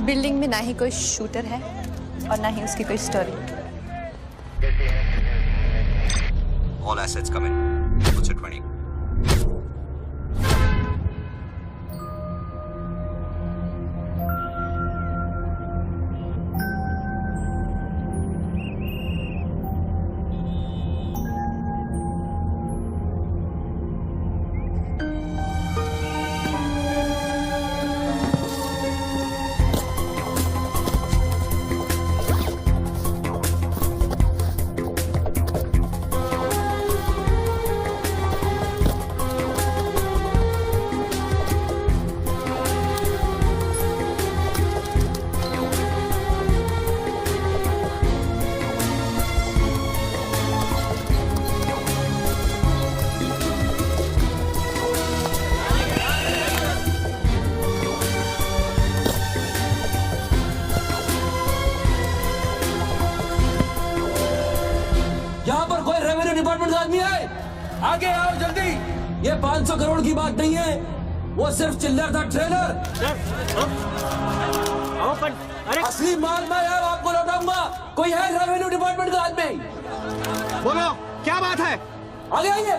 बिल्डिंग में ना ही कोई शूटर है और ना ही उसकी कोई story. All assets come in. What's it 20? यहाँ पर कोई रेवेन्यू डिपार्टमेंट का आदमी है? आगे आओ जल्दी। ये 500 करोड़ की बात नहीं है, वो सिर्फ चिल्लर था, ट्रेलर। असली माल मैं आपको लौटाऊंगा। कोई है रेवेन्यू डिपार्टमेंट का आदमी? बोलो क्या बात है? आगे आइए।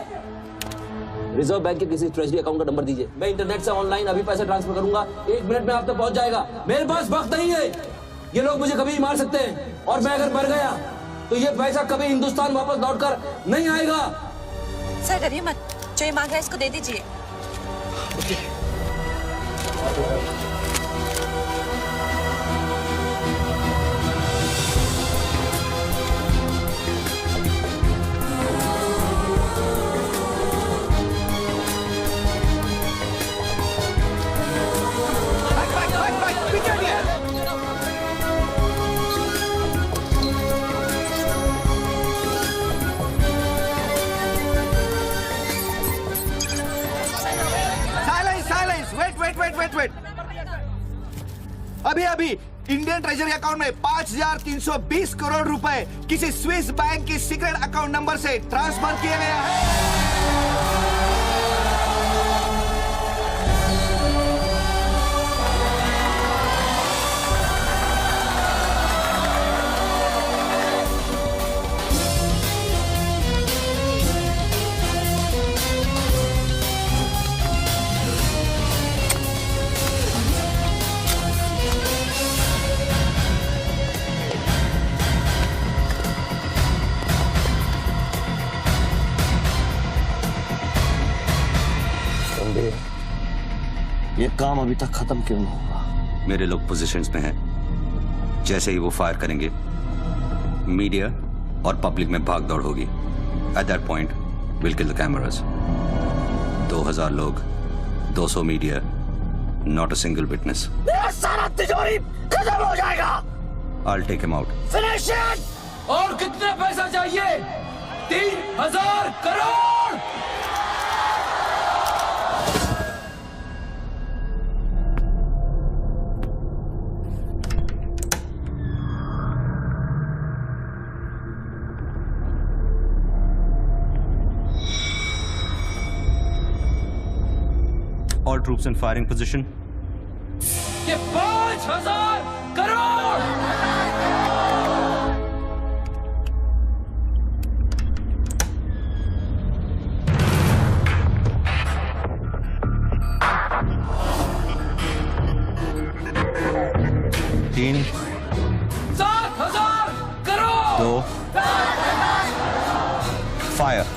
रिजर्व बैंक के किसी ट्रेजरी अकाउंट का नंबर दीजिए, मैं इंटरनेट से ऑनलाइन अभी पैसे ट्रांसफर करूंगा, 1 मिनट में आप तक पहुंच जाएगा। मेरे पास वक्त नहीं है, ये लोग मुझे कभी मार सकते हैं और मैं अगर मर गया तो ये पैसा कभी हिंदुस्तान वापस लौटकर नहीं आएगा। सर डरिए मत, जो ये मांग रहा है इसको दे दीजिए। वेट। अभी इंडियन ट्रेजरी अकाउंट में 5,320 करोड़ रुपए किसी स्विस बैंक की सीक्रेट अकाउंट नंबर से ट्रांसफर किए गए हैं। ये काम अभी तक खत्म क्यों नहीं हुआ? मेरे लोग पोजीशंस में हैं। जैसे ही वो फायर करेंगे, मीडिया और पब्लिक में भाग दौड़ होगी। At that point will kill the cameras. 2000 लोग, 200 media, not a single witness. मेरा सारा तिजोरी खत्म हो जाएगा। I'll take him out. Finish it. और कितना पैसा चाहिए? 3000 crore. All troops in firing position. ये 5000 करोड़। तीन, 7000 crore. 2 fire.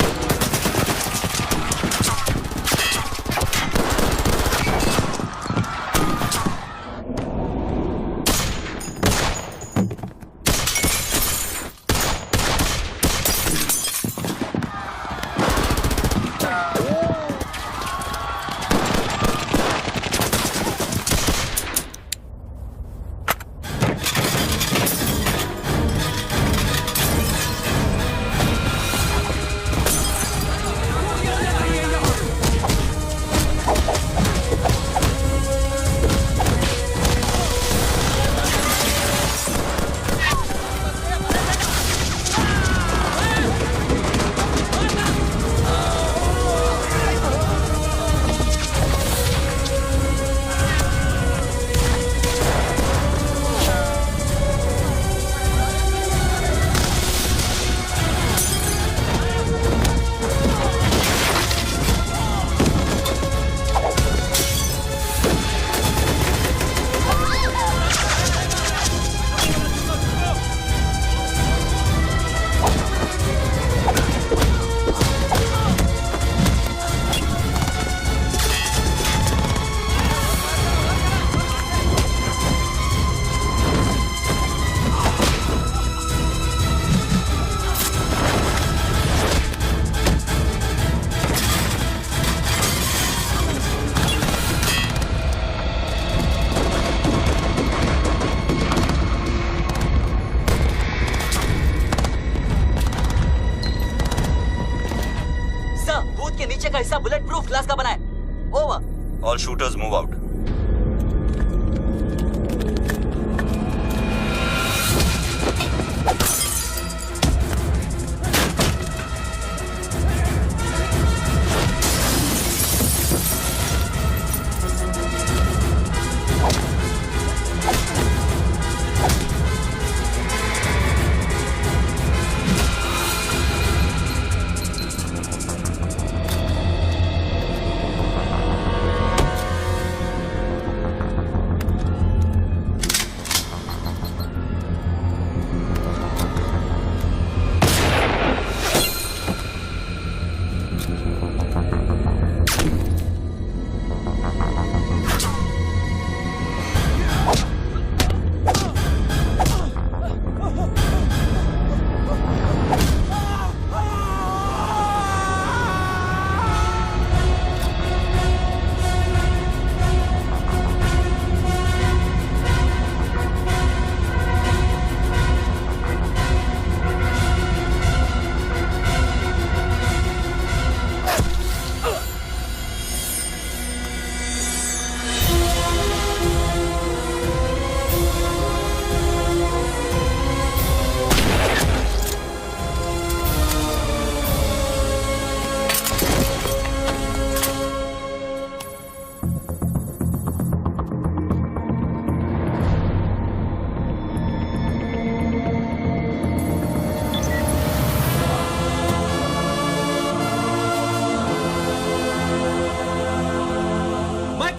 Bullet proof glass का बना है। Over. All shooters move out.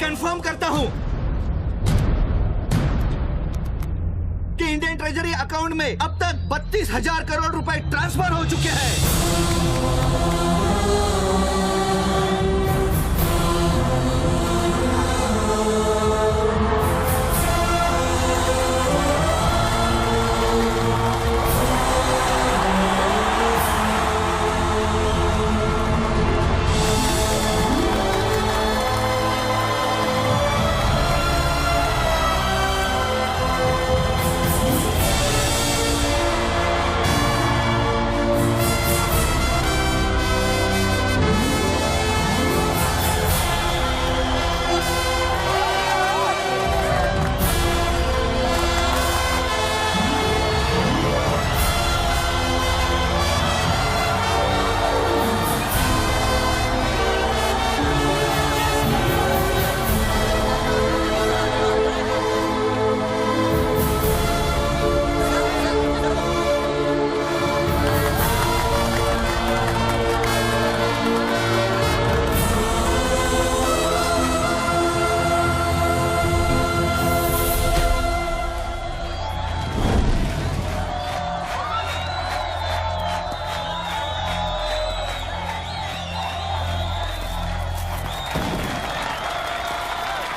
Confirm करता हूं कि इंडियन ट्रेजरी अकाउंट में अब तक 32,000 करोड़ रुपए ट्रांसफर हो चुके हैं।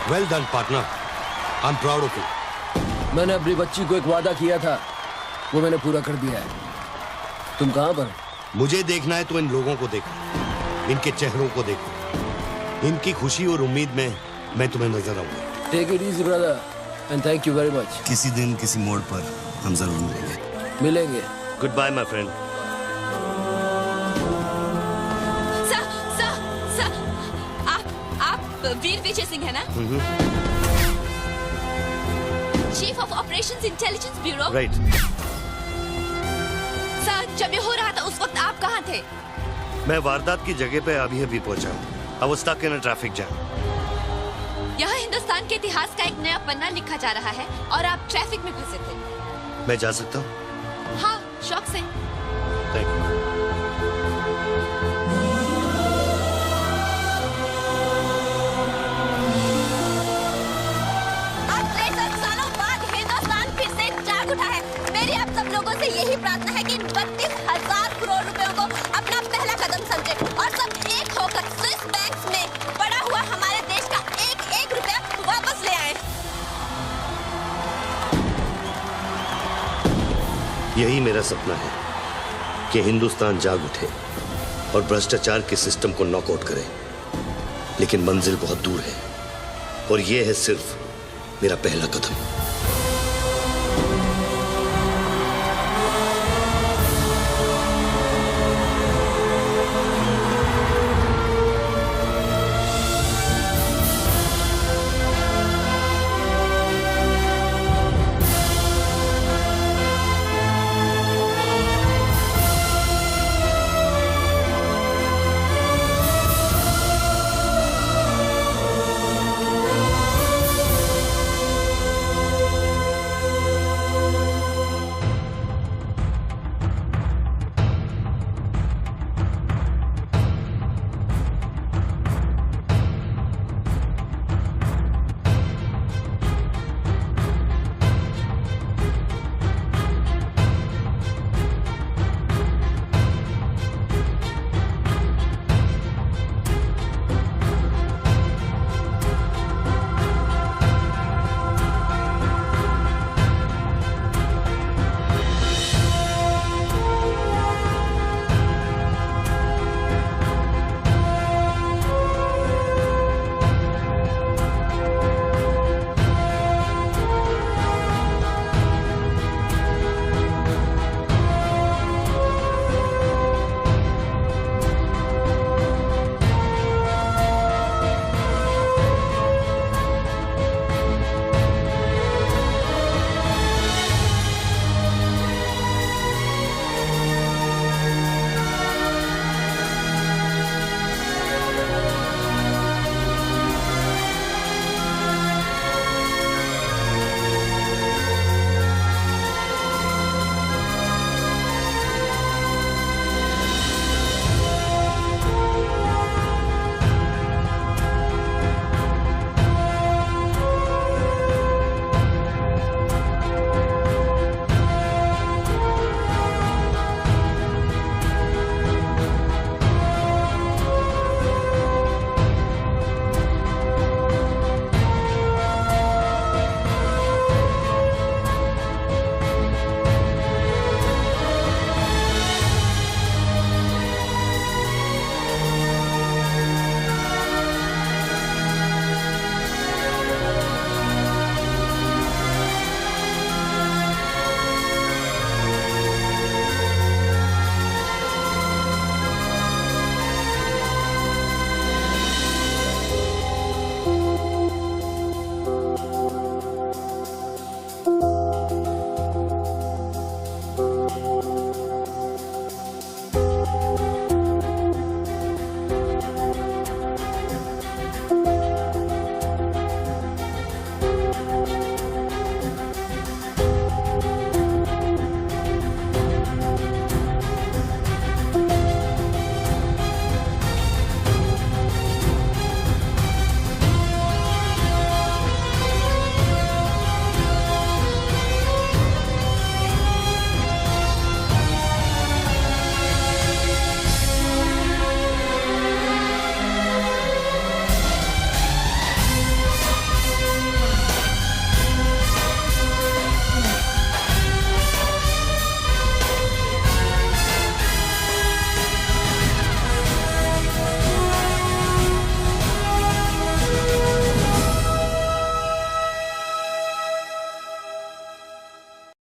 Well done, partner. I'm proud of you. मैंने अपनी बच्ची को एक वादा किया था, वो मैंने पूरा कर दिया है। तुम कहाँ पर? मुझे देखना है तो इन लोगों को देखो, इनके चेहरों को देखो, इनकी खुशी और उम्मीद में मैं तुम्हें नजर आऊंगा। Take it easy, brother, and thank you very much. किसी दिन किसी मोड़ पर हम जरूर मिलेंगे। Goodbye, my friend. वीर विजय सिंह है ना? Chief of operations intelligence bureau. Right. Sir, जब ये हो रहा था उस वक्त आप कहाँ थे? मैं वारदात की जगह पे अभी पहुंचा हूँ। I was stuck in a traffic jam. यहाँ हिंदुस्तान के इतिहास का एक नया पन्ना लिखा जा रहा है और आप ट्रैफिक में फंसे थे। मैं जा सकता हूँ? हाँ, शौक से। Thank you. से यही प्रार्थना है कि 32,000 करोड़ रुपयों को अपना पहला कदम समझे और सब एक होकर स्विस बैंक्स में पड़ा हुआ हमारे देश का एक रुपया वापस ले आए। यही मेरा सपना है कि हिंदुस्तान जाग उठे और भ्रष्टाचार के सिस्टम को नॉकआउट करे, लेकिन मंजिल बहुत दूर है और यह है सिर्फ मेरा पहला कदम।